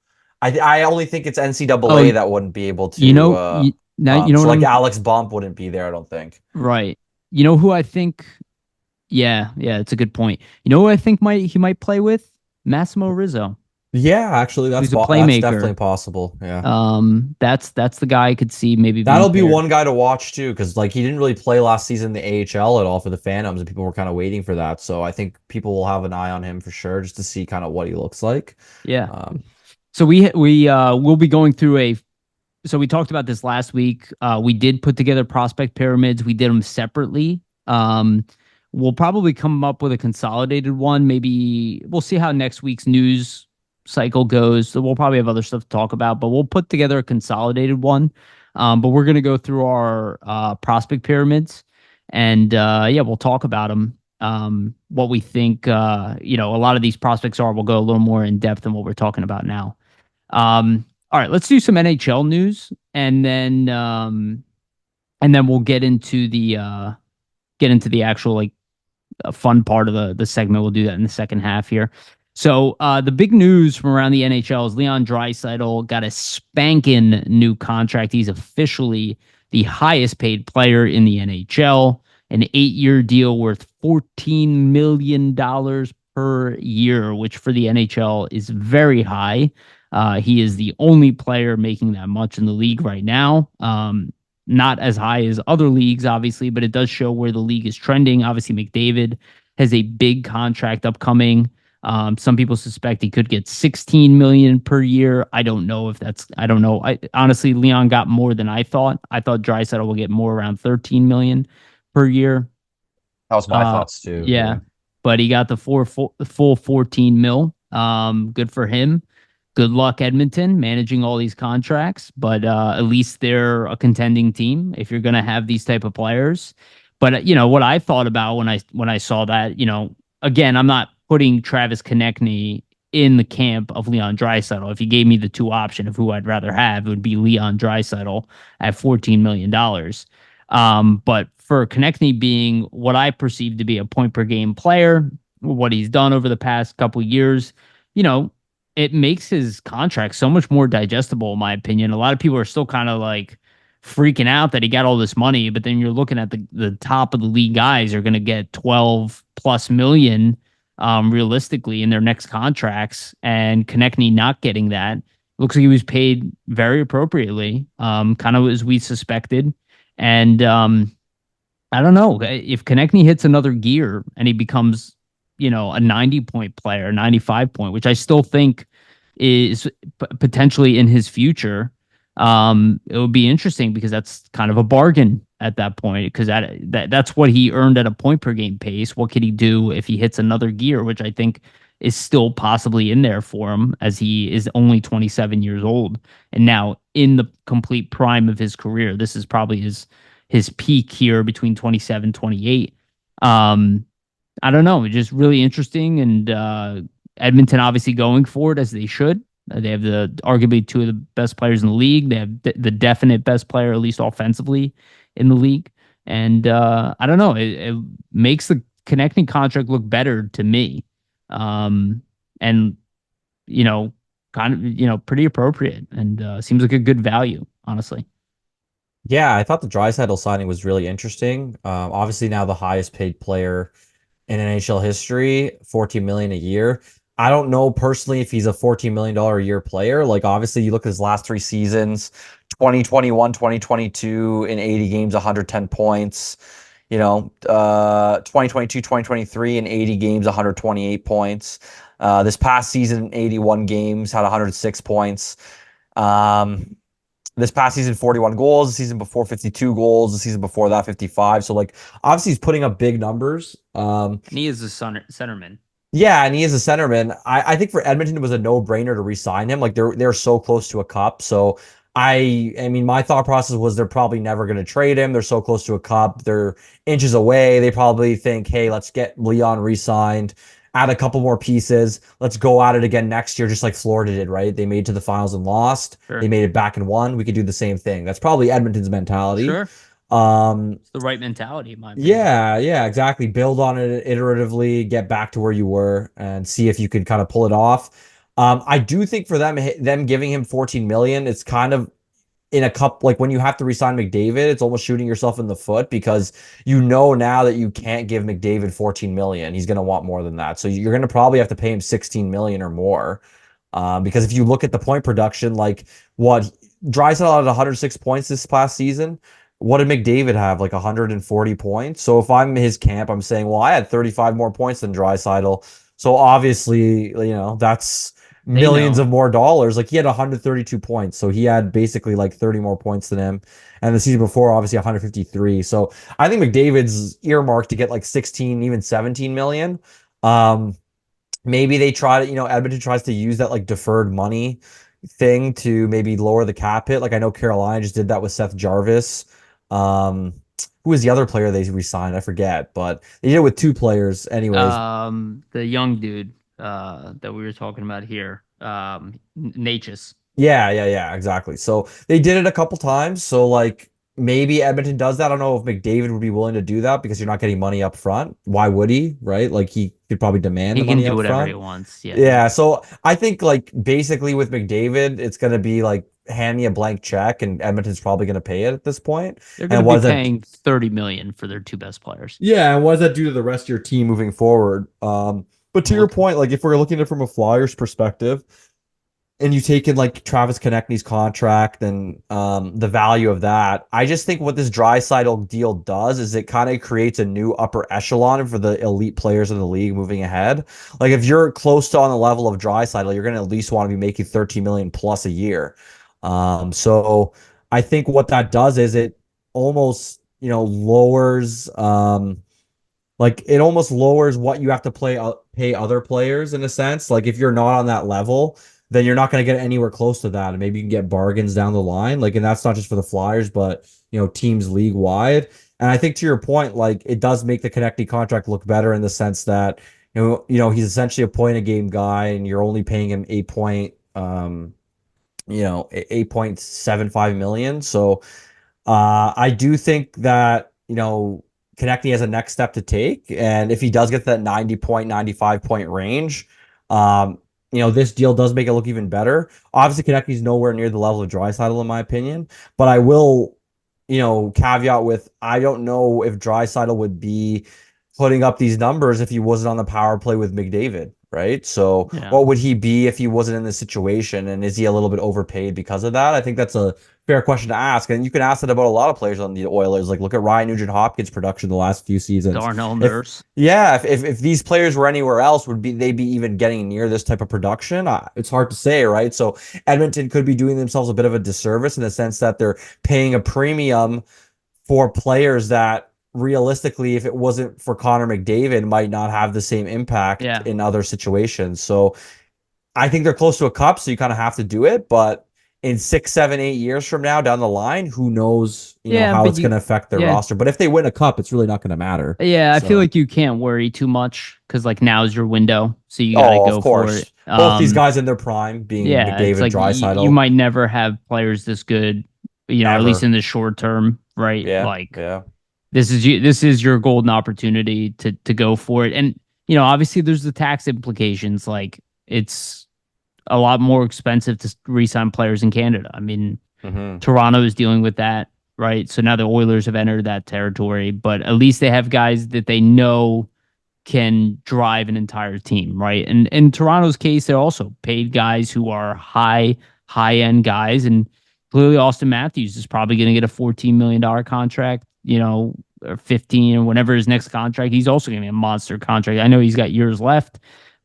I only think it's Oh, NCAA that wouldn't be able you to know, now you know so what like I'm Alex Bump wouldn't be there, I don't think. right. You know who I think. Yeah, yeah, it's a good point. You know who I think he might play with? Massimo Rizzo, Yeah, actually who's a that's definitely playmaker. possible. Yeah. That's the guy I could see maybe being That'll be paired. one guy to watch too, because like he didn't really play last season in the AHL at all for the Phantoms, and people were kind of waiting for that. So I think people will have an eye on him for sure, just to see kind of what he looks like. Yeah. Um, So we will be going through a. So we talked about this last week. We did put together prospect pyramids. We did them separately. We'll probably come up with a consolidated one. Maybe we'll see how next week's news cycle goes. So we'll probably have other stuff to talk about, but we'll put together a consolidated one. But we're gonna go through our prospect pyramids, and yeah, we'll talk about them. What we think, a lot of these prospects are. We'll go a little more in depth than what we're talking about now. All right, let's do some NHL news, and then we'll get into the actual like fun part of the segment. We'll do that in the second half here. So the big news from around the NHL is Leon Draisaitl got a spanking new contract. He's officially the highest paid player in the NHL, an 8-year deal worth $14 million per year, which for the NHL is very high. He is the only player making that much in the league right now. Not as high as other leagues, obviously, but it does show where the league is trending. Obviously, McDavid has a big contract upcoming. Some people suspect he could get 16 million per year. I don't know if that's. I don't know. Honestly, Leon got more than I thought. I thought Draisaitl will get more around 13 million per year. that was my thoughts too. Yeah, Yeah. but he got the full 14 mil. Good for him. Good luck, Edmonton, managing all these contracts. But at least they're a contending team if you're going to have these type of players. But what I thought about when I saw that, again, I'm not putting Travis Konechny in the camp of Leon Draisaitl. If you gave me the two option of who I'd rather have, it would be Leon Draisaitl at $14 million. But for Konechny being what I perceive to be a point per game player, what he's done over the past couple years, you know, it makes his contract so much more digestible, in my opinion. A lot of people are still kind of like freaking out that he got all this money, but then you're looking at the top of the league guys are going to get 12 plus million realistically in their next contracts, and Konechny not getting that. Looks like he was paid very appropriately, kind of as we suspected. And I don't know if Konechny hits another gear and he becomes, a 90-point player, 95 point, which I still think is potentially in his future. It would be interesting because that's kind of a bargain at that point because that's what he earned at a point per game pace. What could he do if he hits another gear, which I think is still possibly in there for him as he is only 27 years old and now in the complete prime of his career. This is probably his peak here between 27 28. I don't know, just really interesting. And Edmonton obviously going for it as they should. They have the arguably two of the best players in the league. They have the definite best player, at least offensively, in the league. And I don't know, it makes the connecting contract look better to me. And kind of pretty appropriate and seems like a good value, honestly. Yeah, I thought the Draisaitl signing was really interesting. Obviously now the highest paid player in NHL history, 14 million a year. I don't know personally if he's a $14 million a year player. Like obviously you look at his last three seasons, 2021, 2022 in 80 games, 110 points. 2022, 2023 in 80 games, 128 points. This past season, 81 games, had 106 points. Um, this past season, 41 goals. The season before, 52 goals. The season before that, 55. So, like, obviously, he's putting up big numbers. And he is a centerman. Yeah, and he is a centerman. I think for Edmonton, it was a no-brainer to re-sign him. Like, they're so close to a cup. So, I mean, my thought process was they're probably never going to trade him. They're so close to a cup. They're inches away. They probably think, hey, let's get Leon re-signed, add a couple more pieces. Let's go at it again next year, just like Florida did, right? They made it to the finals and lost. They Sure. made it back and won. We could do the same thing. That's probably Edmonton's mentality. Sure. Um, It's the right mentality, in my opinion. yeah, exactly. Build on it iteratively, get back to where you were, and see if you can kind of pull it off. I do think for them giving him 14 million, it's kind of in a cup like when you have to resign McDavid, it's almost shooting yourself in the foot because you know now that you can't give McDavid 14 million. He's going to want more than that. So you're going to probably have to pay him 16 million or more. Because if you look at the point production, like what Draisaitl had 106 points this past season. What did McDavid have? Like 140 points. So if I'm his camp, I'm saying, well, I had 35 more points than Draisaitl. So obviously, that's They millions know. of more dollars. Like he had 132 points. So he had basically like 30 more points than him. And the season before, obviously 153. So I think McDavid's earmarked to get like 16, even 17 million. Um, Maybe they try to, Edmonton tries to use that like deferred money thing to maybe lower the cap hit. Like I know Carolina just did that with Seth Jarvis. Um, who was the other player they re-signed? I forget, but they did it with two players anyways. The young dude that we were talking about here, Natchez. Yeah, exactly. So they did it a couple times. So like maybe Edmonton does that. I don't know if McDavid would be willing to do that because you're not getting money up front. Why would he? Right? Like he could probably demand the He can money do up whatever he front. wants. Yeah, Yeah. So I think like basically with McDavid, it's gonna be like hand me a blank check and Edmonton's probably gonna pay it at this point. they're going to And what be does that paying 30 million for their two best players. yeah, and what does that do to the rest of your team moving forward? But to Well, your point, like if we're looking at it from a Flyers perspective, and you take in like Travis Konechny's contract and the value of that, I just think what this Draisaitl deal does is it kind of creates a new upper echelon for the elite players in the league moving ahead. Like if you're close to on the level of Draisaitl, you're going to at least want to be making 13 million plus a year. So I think what that does is it almost lowers like it almost lowers what you have to pay other players in a sense. Like if you're not on that level, then you're not going to get anywhere close to that. And maybe you can get bargains down the line. Like, and that's not just for the Flyers, but teams league wide. And I think to your point, like it does make the Konechny contract look better in the sense that he's essentially a point a game guy, and you're only paying him 8.75 million. So I do think that, Konechny has a next step to take. And if he does get that 90 point, 95 point range, this deal does make it look even better. Obviously, Konechny's nowhere near the level of Draisaitl, in my opinion. But I will, caveat with I don't know if Draisaitl would be putting up these numbers if he wasn't on the power play with McDavid, right? So yeah. what would he be if he wasn't in this situation? And is he a little bit overpaid because of that? I think that's a fair question to ask. And you can ask that about a lot of players on the Oilers. Like look at Ryan Nugent Hopkins' production the last few seasons. Darnell If Nurse. yeah, if these players were anywhere else, would they be even getting near this type of production? It's hard to say, right? So Edmonton could be doing themselves a bit of a disservice in the sense that they're paying a premium for players that realistically, if it wasn't for Connor McDavid, might not have the same impact Yeah. in other situations. So I think they're close to a cup, so you kind of have to do it. But in 6, 7, 8 years from now down the line, who knows, Yeah, how but it's going to affect their yeah, roster. But if they win a cup, it's really not going to matter. yeah, I feel So, like you can't worry too much because like now's your window, so you got to oh, of go for it. course. Both these guys in their prime, being Yeah, it's McDavid, like you Draisaitl, might never have players this good, at least ever. in the short term, right? Yeah, Like yeah. this is your golden opportunity to go for it. And obviously there's the tax implications. Like it's a lot more expensive to re-sign players in Canada. I mean, Hmm. Toronto is dealing with that, right? So now the Oilers have entered that territory, but at least they have guys that they know can drive an entire team, right? And in Toronto's case, they're also paid guys who are high end guys, and clearly Austin Matthews is probably going to get a $14 million contract, or 15 or whenever his next contract. He's also going to be a monster contract. I know he's got years left,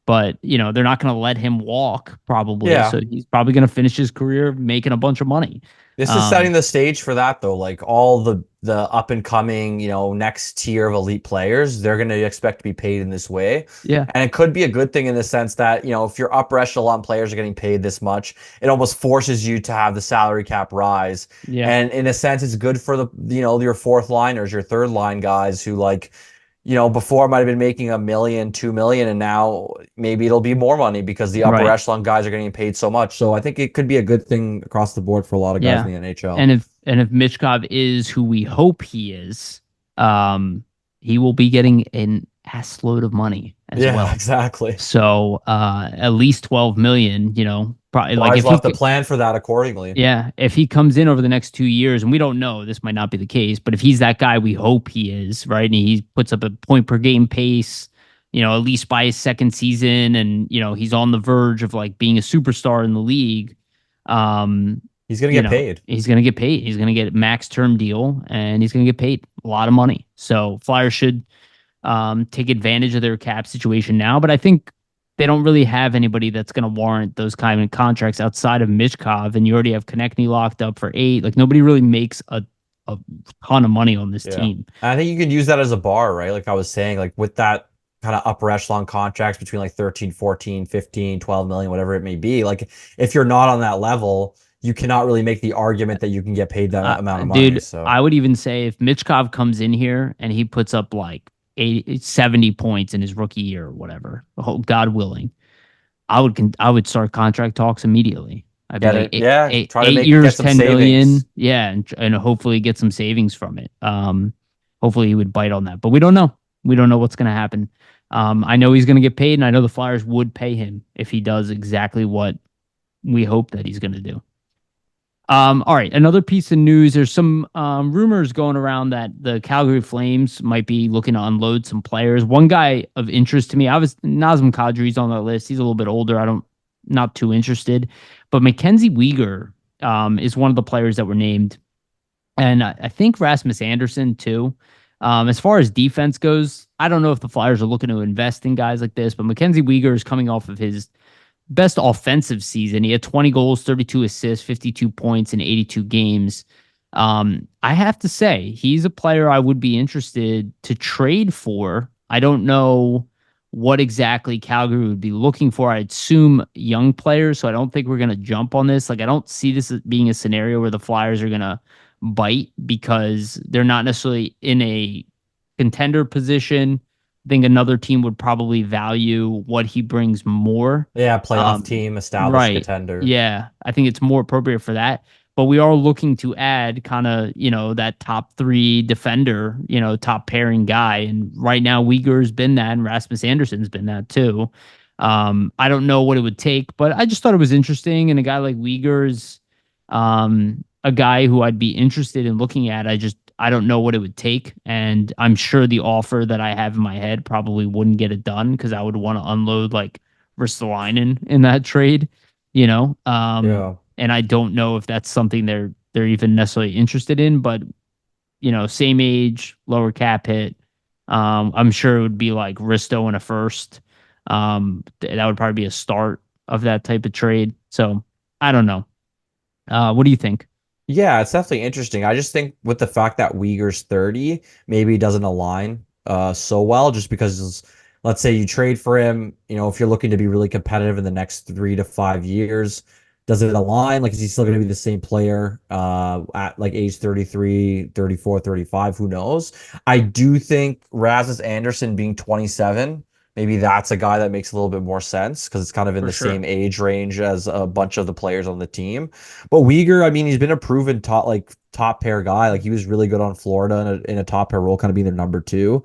but they're not going to let him walk probably, Yeah. so he's probably going to finish his career making a bunch of money. This is setting Um, the stage for that though. Like all the up and coming, next tier of elite players, they're going to expect to be paid in this way. yeah, And it could be a good thing in the sense that, if your upper echelon players are getting paid this much, it almost forces you to have the salary cap rise. yeah, And in a sense, it's good for your fourth liners, your third line guys who like, before might have been making 1 million, 2 million, and now maybe it'll be more money because the upper right. echelon guys are getting paid so much. So I think it could be a good thing across the board for a lot of guys Yeah. in the NHL. And if Michkov is who we hope he is, he will be getting an ass load of money as Yeah, well. exactly. So at least 12 million, probably like Flyers if will he have to plan for that accordingly. yeah, if he comes in over the next 2 years, and we don't know, this might not be the case, but if he's that guy we hope he is, right? And he puts up a point per game pace, at least by his second season, and he's on the verge of like being a superstar in the league. Um, He's gonna get paid. he's gonna get paid. He's gonna get a max term deal, and he's gonna get paid a lot of money. So Flyers should take advantage of their cap situation now. But I think they don't really have anybody that's going to warrant those kind of contracts outside of Michkov, and you already have Konechny locked up for 8. Like nobody really makes a ton of money on this Yeah. team. And I think you could use that as a bar, right? Like I was saying, like with that kind of upper echelon contracts between like 13, 14, 15, 12 million, whatever it may be. Like if you're not on that level, you cannot really make the argument that you can get paid that amount of money. Dude, So I would even say if Michkov comes in here and he puts up like 80, 70 points in his rookie year or whatever, God willing, I would start contract talks immediately. I'd be get like it. Yeah. Try to eight get years, some 10 million. savings. Yeah. And hopefully get some savings from it. Hopefully he would bite on that, but we don't know. We don't know what's going to happen. I know he's going to get paid, and I know the Flyers would pay him if he does exactly what we hope that he's going to do. All right, another piece of news. There's some rumors going around that the Calgary Flames might be looking to unload some players. One guy of interest to me, I was Nazem Kadri's on that list. He's a little bit older. Not too interested, but Mackenzie Weegar is one of the players that were named, and I think Rasmus Anderson too. As far as defense goes, I don't know if the Flyers are looking to invest in guys like this, but Mackenzie Weegar is coming off of his best offensive season. He had 20 goals, 32 assists, 52 points in 82 games. I have to say, he's a player I would be interested to trade for. I don't know what exactly Calgary would be looking for. I assume young players, so I don't think we're going to jump on this. Like, I don't see this as being a scenario where the Flyers are going to bite because they're not necessarily in a contender position. I think another team would probably value what he brings more. Yeah. Playoff Um, team, established right. contender. Yeah. I think it's more appropriate for that. But we are looking to add kind of, that top 3 defender, top pairing guy. And right now, Uyghur's been that, and Rasmus Anderson's been that too. I don't know what it would take, but I just thought it was interesting. And a guy like Uyghur's a guy who I'd be interested in looking at. I don't know what it would take, and I'm sure the offer that I have in my head probably wouldn't get it done because I would want to unload like Ristolainen in that trade, Yeah. and I don't know if that's something they're even necessarily interested in, but same age, lower cap hit. I'm sure it would be like Risto in a first. That would probably be a start of that type of trade. So I don't know. What do you think? Yeah, it's definitely interesting. I just think with the fact that Uyghur's 30 maybe doesn't align so well just because let's say you trade for him, if you're looking to be really competitive in the next 3 to 5 years, does it align? Like, is he still going to be the same player at like age 33, 34, 35? Who knows? I do think Rasmus Anderson being 27, maybe that's a guy that makes a little bit more sense because it's kind of in For the sure. same age range as a bunch of the players on the team. But Uyghur, I mean, he's been a proven top pair guy. Like he was really good on Florida in a top pair role, kind of being their number 2.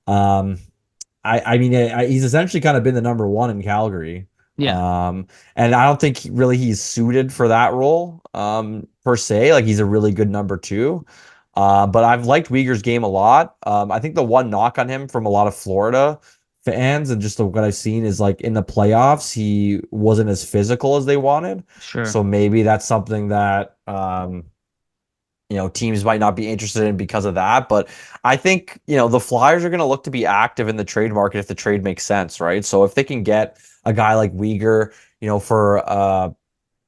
Um, I mean, he's essentially kind of been the number one in Calgary. Yeah, And I don't think really he's suited for that role, per se. Like he's a really good number two. But I've liked Uyghur's game a lot. I think the one knock on him from a lot of Florida fans and just what I've seen is like in the playoffs, he wasn't as physical as they wanted. sure. So maybe that's something that teams might not be interested in because of that. But I think, the Flyers are going to look to be active in the trade market if the trade makes sense, right? So if they can get a guy like Uyghur, for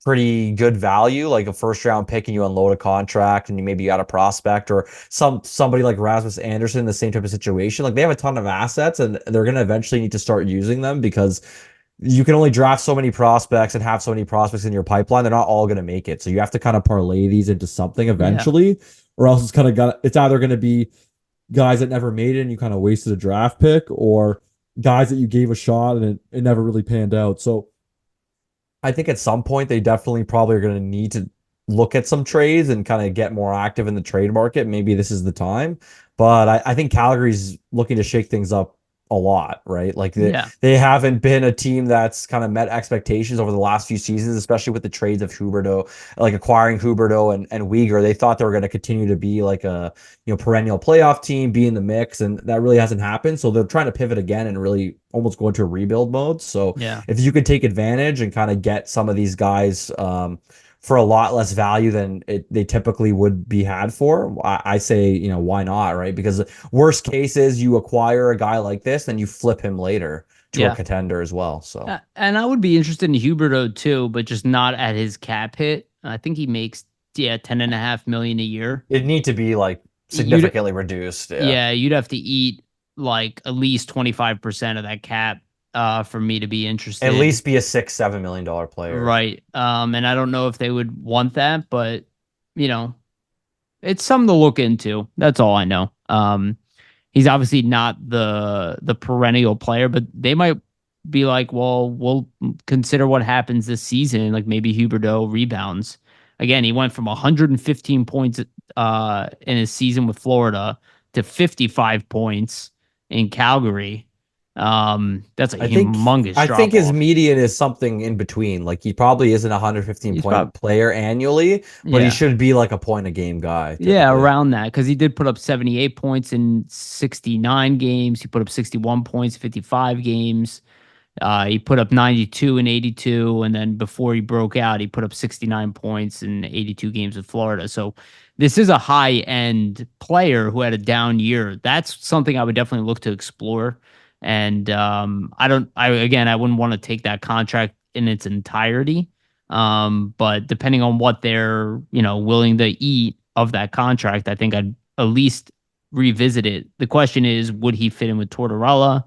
pretty good value, like a first round pick, and you unload a contract and you maybe got a prospect or somebody like Rasmus Anderson in the same type of situation. Like they have a ton of assets and they're going to eventually need to start using them because you can only draft so many prospects and have so many prospects in your pipeline. They're not all going to make it. So you have to kind of parlay these into something Yeah, eventually, or else it's either going to be guys that never made it and you kind of wasted a draft pick, or guys that you gave a shot and it never really panned out. So I think at some point they definitely probably are going to need to look at some trades and kind of get more active in the trade market. Maybe this is the time, but I think Calgary's looking to shake things up a lot, right? Like yeah, they haven't been a team that's kind of met expectations over the last few seasons, especially with the trades of Huberdeau, like acquiring Huberdeau and Uyghur. They thought they were going to continue to be like a perennial playoff team, be in the mix, and that really hasn't happened. So they're trying to pivot again and really almost go into a rebuild mode. So yeah, if you could take advantage and kind of get some of these guys for a lot less value than they typically would be had for, I say, why not, right? Because worst case is you acquire a guy like this, then you flip him later to a yeah. contender as well. So And I would be interested in Huberto too, but just not at his cap hit. I think he makes 10.5 million a year. it'd need to be like You'd significantly reduced. Yeah. Yeah, you'd have to eat like at least 25% of that cap for me to be At interested. least be a $6-7 million player. Right. And I don't know if they would want that, but you know, it's something to look into. That's all I know. He's obviously not the perennial player, but they might be like, well, we'll consider what happens this season. Like maybe Huberdeau rebounds. Again, he went from 115 points in his season with Florida to 55 points in Calgary. That's a I think humongous I think drop his off. median is something in between. Like he probably isn't a 115 He's point probably player annually, but he yeah. should be like a point a game guy Yeah, typically. around that because he did put up 78 points in 69 games. He put up 61 points, 55 games. He put up 92 and 82, and then before he broke out, he put up 69 points in 82 games with Florida. So this is a high end player who had a down year. That's something I would definitely look to explore. And I don't, I again, I wouldn't want to take that contract in its entirety. But depending on what they're willing to eat of that contract, I think I'd at least revisit it. The question is, would he fit in with Tortorella?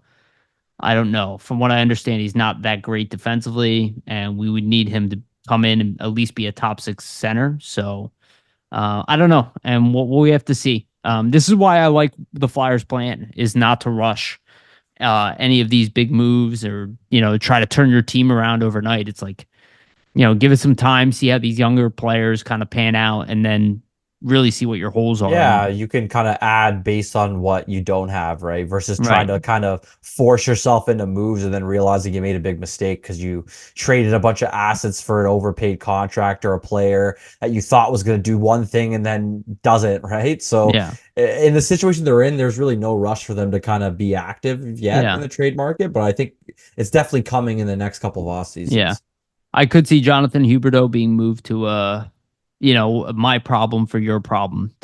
I don't know. From what I understand, he's not that great defensively, and we would need him to come in and at least be a top six center. So I don't know, and what we have to see. This is why I like the Flyers' plan is not to rush any of these big moves or try to turn your team around overnight. It's like give it some time, see how these younger players kind of pan out, and then really see what your holes are. Yeah, And you can kind of add based on what you don't have, right? Versus trying right, to kind of force yourself into moves and then realizing you made a big mistake because you traded a bunch of assets for an overpaid contract or a player that you thought was going to do one thing and then doesn't, right? So yeah, in the situation they're in, there's really no rush for them to kind of be active yet in yeah, the trade market, but I think it's definitely coming in the next couple of off yeah. seasons. I could see Jonathan Huberdeau being moved to my problem for your problem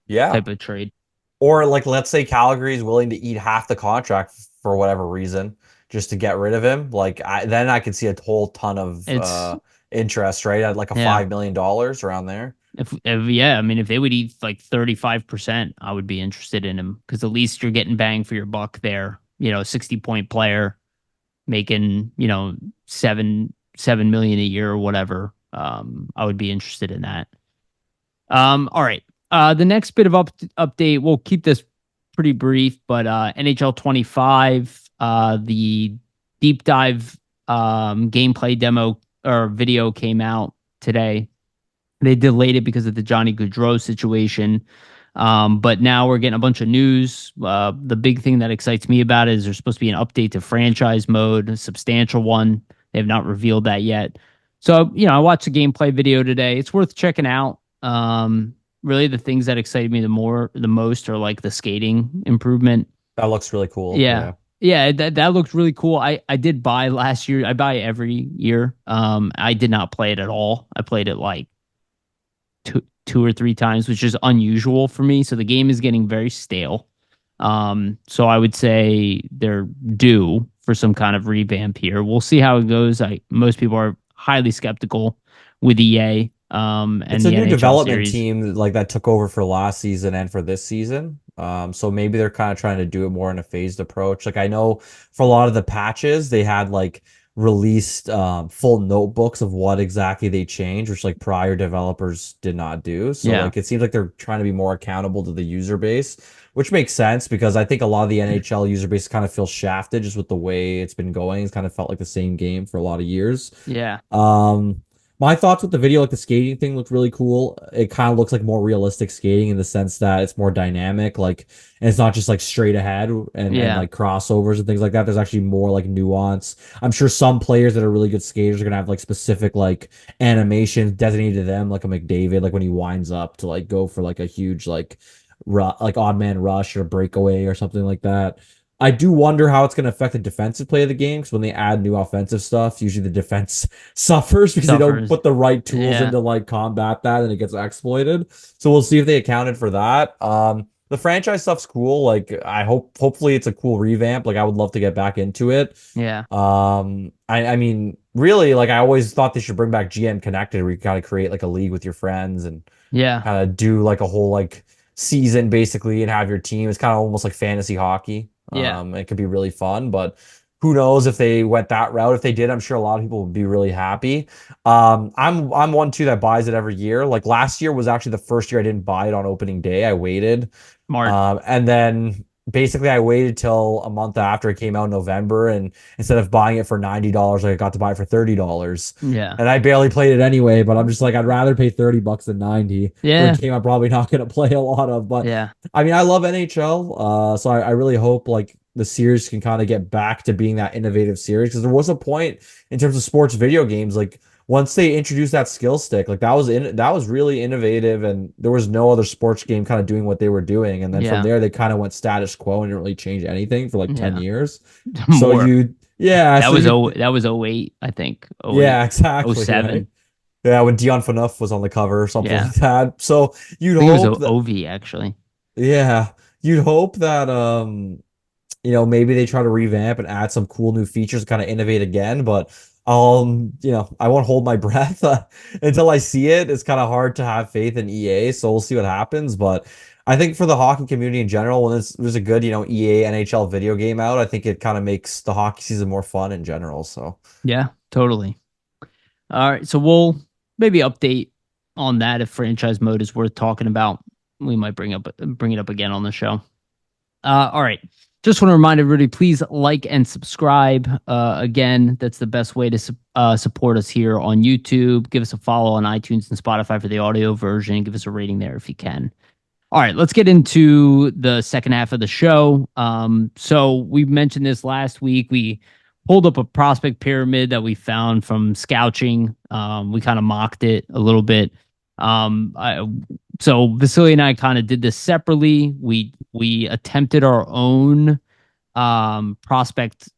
Yeah. type of trade. Or like let's say Calgary is willing to eat half the contract for whatever reason just to get rid of him. Then I could see a whole ton of It's interest, right? At like a yeah. $5 million around there. If yeah, I mean, if they would eat like 35%, I would be interested in him because at least you're getting bang for your buck there. 60-point player making 7 million a year or whatever. I would be interested in that. All right. The next bit of update, we'll keep this pretty brief, but NHL 25, the deep dive gameplay demo or video came out today. They delayed it because of the Johnny Gaudreau situation. But now we're getting a bunch of news. The big thing that excites me about it is there's supposed to be an update to franchise mode, a substantial one. They have not revealed that yet. So, I watched the gameplay video today. It's worth checking out. Really the things that excited me the most are like the skating improvement. That looks really cool. Yeah. Yeah. Yeah, that looked really cool. I did buy last year. I buy every year. I did not play it at all. I played it like two or three times, which is unusual for me. So the game is getting very stale. So I would say they're due for some kind of revamp here. We'll see how it goes. Most people are highly skeptical with EA and It's a the new NHL development series. team like that took over for last season and for this season. So maybe they're kind of trying to do it more in a phased approach. Like I know for a lot of the patches, they had like released full notebooks of what exactly they changed, which like prior developers did not do. So Yeah, like it seems like they're trying to be more accountable to the user base, which makes sense because I think a lot of the NHL user base kind of feels shafted just with the way it's been going. It's kind of felt like the same game for a lot of years. yeah, Um, my thoughts with the video, like the skating thing looked really cool. It kind of looks like more realistic skating in the sense that it's more dynamic, like, and it's not just like straight ahead and yeah, like crossovers and things like that. There's actually more like nuance. I'm sure some players that are really good skaters are gonna have like specific like animations designated to them, like a McDavid, like when he winds up to like go for like a huge like odd man rush or breakaway or something like that. I do wonder how it's going to affect the defensive play of the game because when they add new offensive stuff, usually the defense suffers because they don't suffers. put the right tools Yeah, into like combat that and it gets exploited. So we'll see if they accounted for that. The franchise stuff's cool. Like hopefully it's a cool revamp. Like I would love to get back into it. yeah, I mean, really, like I always thought they should bring back GM Connected where you kind of create like a league with your friends and yeah, kind of do like a whole like season basically and have your team. It's kind of almost like fantasy hockey. yeah, It could be really fun, but who knows if they went that route. If they did, I'm sure a lot of people would be really happy. I'm one too that buys it every year. Like last year was actually the first year I didn't buy it on opening day. I waited. smart. And then basically I waited till a month after it came out in November, and instead of buying it for $90, like I got to buy it for $30. Yeah, And I barely played it anyway, but I'm just like I'd rather pay $30 than 90 for a yeah, game I'm probably not gonna play a lot of. But yeah, I mean I love NHL. So I really hope like the series can kind of get back to being that innovative series because there was a point in terms of sports video games like once they introduced that skill stick, like that was really innovative, and there was no other sports game kind of doing what they were doing. And then from yeah, there, they kind of went status quo and didn't really change anything for like 10 yeah. years. So More. That was oh 08, I think. Oh 08, yeah, oh exactly, right? 07. Yeah, when Dion Phaneuf was on the cover or something Yeah. like that. So you'd I think it was hope that, OV actually. yeah, you'd hope that, maybe they try to revamp and add some cool new features, kind of innovate again. But I won't hold my breath until I see it. It's kind of hard to have faith in EA, so we'll see what happens. But I think for the hockey community in general, when there's a good, EA NHL video game out, I think it kind of makes the hockey season more fun in general. So Yeah, totally. All right, so we'll maybe update on that if franchise mode is worth talking about. We might bring it up again on the show. All right. Just want to remind everybody, please like and subscribe. Again, that's the best way to support us here on YouTube. Give us a follow on iTunes and Spotify for the audio version. Give us a rating there if you can. All right, let's get into the second half of the show. So we mentioned this last week. We pulled up a prospect pyramid that we found from Scouching. We kind of mocked it a little bit. So Vasili and I kind of did this separately. We attempted our own prospect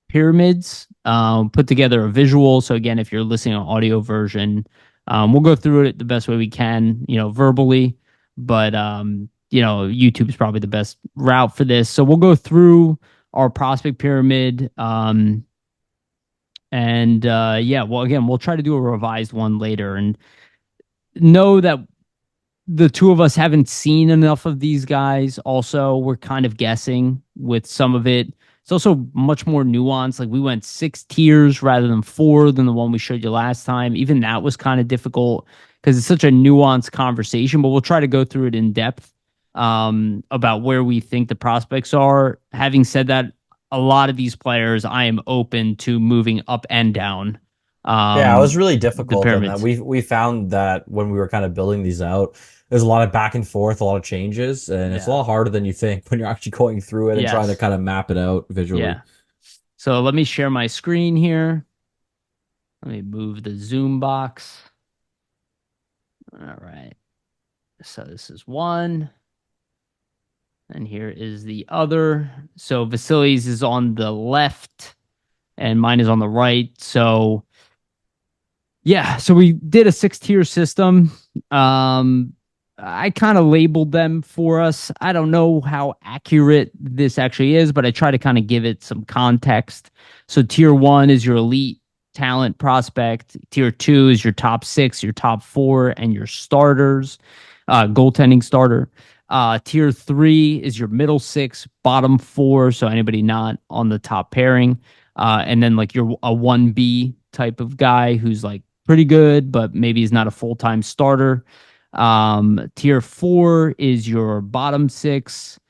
pyramids, put together a visual. So again, if you're listening on audio version, we'll go through it the best way we can, verbally. But YouTube is probably the best route for this. So we'll go through our prospect pyramid. Yeah, well, again, we'll try to do a revised one later, and know that the two of us haven't seen enough of these guys. Also, we're kind of guessing with some of it. It's also much more nuanced. Like we went 6 tiers rather than 4 than the one we showed you last time. Even that was kind of difficult because it's such a nuanced conversation, but we'll try to go through it in depth about where we think the prospects are. Having said that, a lot of these players, I am open to moving up and down yeah, it was really the difficult, and pyramids. we found that when we were kind of building these out, there's a lot of back and forth, a lot of changes, and it's a Yeah. lot harder than you think when you're actually going through it and trying to Yes. kind of map it out visually. Yeah. So let me share my screen here. Let me move the Zoom box. All right. So this is one. And here is the other. So Vasili's is on the left and mine is on the right. So yeah, so we did a 6 tier system. Um I kind of labeled them for us. I don't know how accurate this actually is, but I try to kind of give it some context. So tier 1 is your elite talent prospect. Tier 2 is your top 6, your top 4 and your starters, goaltending starter. Tier 3 is your middle 6, bottom 4, so anybody not on the top pairing. And then like you're a 1B type of guy who's like pretty good, but maybe he's not a full-time starter. Tier 4 is your bottom 6,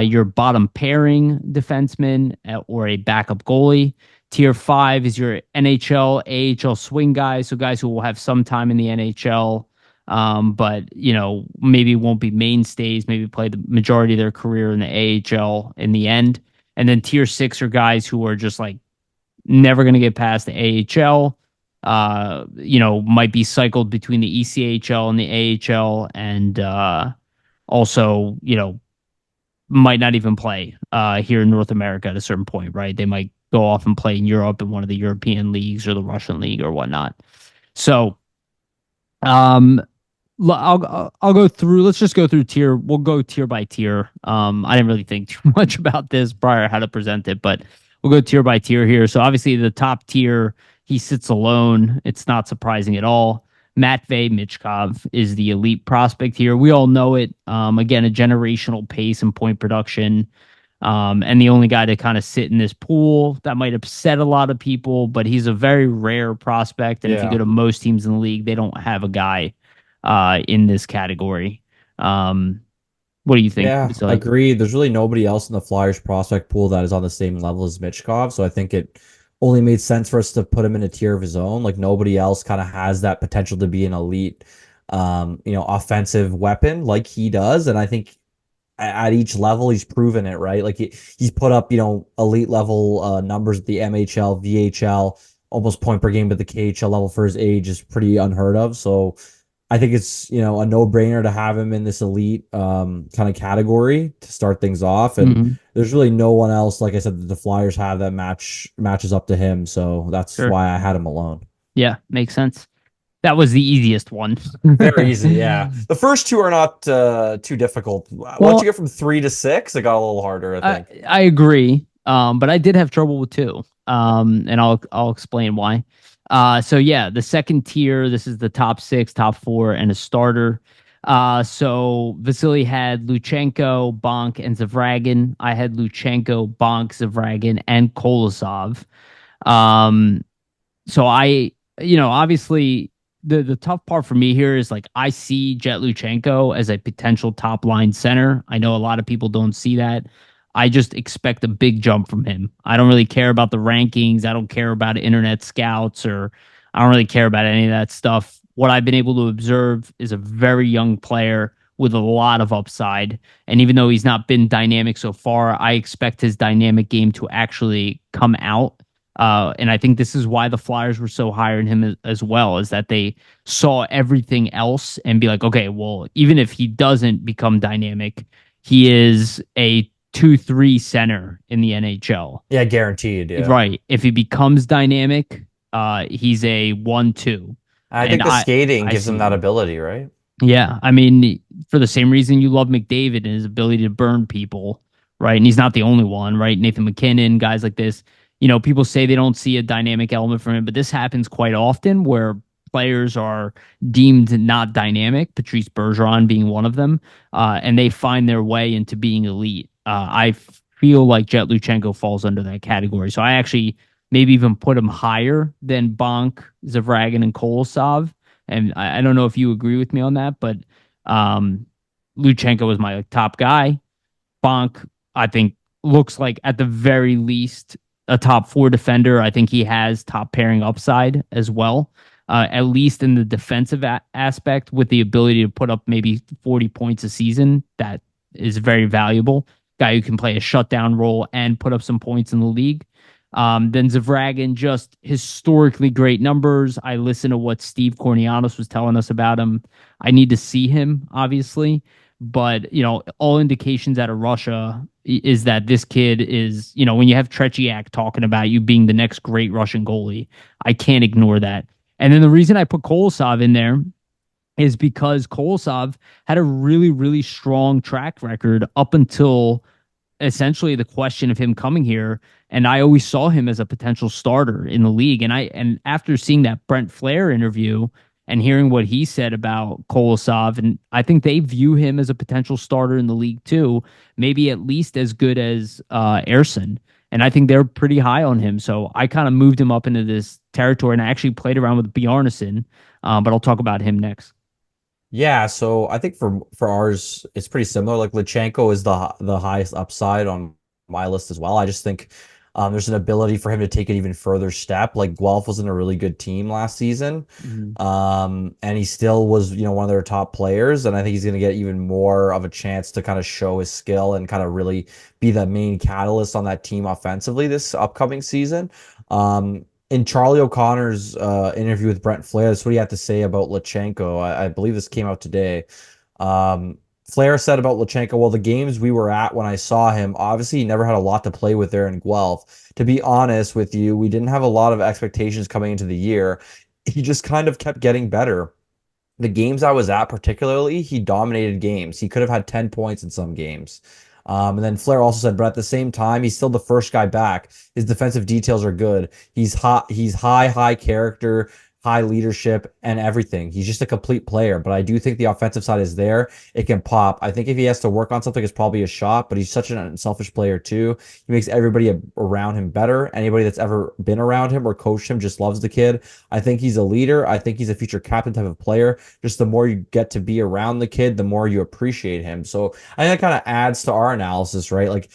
your bottom pairing defenseman or a backup goalie. Tier 5 is your NHL, AHL swing guys, so guys who will have some time in the NHL, but maybe won't be mainstays, maybe play the majority of their career in the AHL in the end. And then tier 6 are guys who are just like never going to get past the AHL. Might be cycled between the ECHL and the AHL, and also, might not even play here in North America at a certain point, right? They might go off and play in Europe in one of the European leagues or the Russian league or whatnot. So, um, I'll go through. Let's just go through tier. We'll go tier by tier. I didn't really think too much about this prior how to present it, but we'll go tier by tier here. So obviously the top tier, he sits alone. It's not surprising at all. Matvey Michkov is the elite prospect here. We all know it. Again, a generational pace and point production. And the only guy to kind of sit in this pool that might upset a lot of people, but he's a very rare prospect. And if you Yeah. go to most teams in the league, they don't have a guy in this category. What do you think, Yeah, Vasily? agreed. There's really nobody else in the Flyers prospect pool that is on the same level as Michkov, so I think it only made sense for us to put him in a tier of his own. Like nobody else kind of has that potential to be an elite, offensive weapon like he does, and I think at each level he's proven it, right? Like he's put up, elite level numbers at the MHL, VHL, almost point per game at the KHL level for his age is pretty unheard of. So I think it's, a no-brainer to have him in this elite kind of category to start things off. And Mm-hmm. there's really no one else, like I said, that the Flyers have that matches up to him. So that's Sure. why I had him alone. Yeah, makes sense. That was the easiest one. Very easy, yeah. The first two are not too difficult. Once you Well, get from 3 to 6, it got a little harder, I I think. I agree. But I did have trouble with two. And I'll explain why. So yeah, the second tier, this is the top 6, top 4, and a starter. So Vasily had Luchenko, Bonk, and Zavragin. I had Luchenko, Bonk, Zavragin, and Kolosov. Um, so obviously the tough part for me here is like I see Jet Luchenko as a potential top line center. I know a lot of people don't see that. I just expect a big jump from him. I don't really care about the rankings. I don't care about internet scouts, or I don't really care about any of that stuff. What I've been able to observe is a very young player with a lot of upside. And even though he's not been dynamic so far, I expect his dynamic game to actually come out. And I think this is why the Flyers were so high on him as well, is that they saw everything else and be like, okay, well, even if he doesn't become dynamic, he is a 2-3 center in the NHL. Yeah, guaranteed. Yeah. Right. If he becomes dynamic, he's a 1-2. I And think the skating I gives him that see. ability, right? Yeah, I mean, for the same reason you love McDavid and his ability to burn people, right? And he's not the only one, right? Nathan McKinnon, guys like this. People say they don't see a dynamic element from him, but this happens quite often where players are deemed not dynamic, Patrice Bergeron being one of them, and they find their way into being elite. I feel like Jet Luchenko falls under that category. So I actually maybe even put him higher than Bonk, Zavragin, and Kolosov. And I don't know if you agree with me on that, but um, Luchenko was my top guy. Bonk, I think, looks like at the very least a top 4 defender. I think he has top pairing upside as well. at least in the defensive aspect, with the ability to put up maybe 40 points a season. That is very valuable. Guy who can play a shutdown role and put up some points in the league. Then Zavragin, just historically great numbers. I listen to what Steve Kornianos was telling us about him. I need to see him, obviously, but all indications out of Russia is that this kid is, when you have Tretiak talking about you being the next great Russian goalie, I can't ignore that. And then the reason I put Kolosov in there is because Kolosov had a really, really strong track record up until essentially the question of him coming here. And I always saw him as a potential starter in the league. And after seeing that Brent Flair interview and hearing what he said about Kolosov, and I think they view him as a potential starter in the league too, maybe at least as good as Erson. And I think they're pretty high on him. So I kind of moved him up into this territory, and I actually played around with Bjarnason, but I'll talk about him next. Yeah, so I think for ours, it's pretty similar. Like Lutsenko is the highest upside on my list as well. I just think there's an ability for him to take an even further step. Like Guelph was in a really good team last season, Mhm. and he still was, one of their top players. And I think he's going to get even more of a chance to kind of show his skill and kind of really be the main catalyst on that team offensively this upcoming season. In Charlie O'Connor's interview with Brent Flair, that's what he had to say about Lutsenko. I believe this came out today. Um, Flair said about Lutsenko, well, the games we were at when I saw him, obviously he never had a lot to play with there in Guelph. To be honest with you, we didn't have a lot of expectations coming into the year. He just kind of kept getting better. The games I was at, particularly, he dominated games. He could have had 10 points in some games. And then Flair also said, but at the same time, he's still the first guy back. His defensive details are good. He's hot. He's high character, high leadership, and everything. He's just a complete player. But I do think the offensive side is there. It can pop. I think if he has to work on something, it's probably a shot. But he's such an unselfish player too. He makes everybody around him better. Anybody that's ever been around him or coached him just loves the kid. I think he's a leader. I think he's a future captain type of player. Just the more you get to be around the kid, the more you appreciate him. So I think that kind of adds to our analysis, right? Like,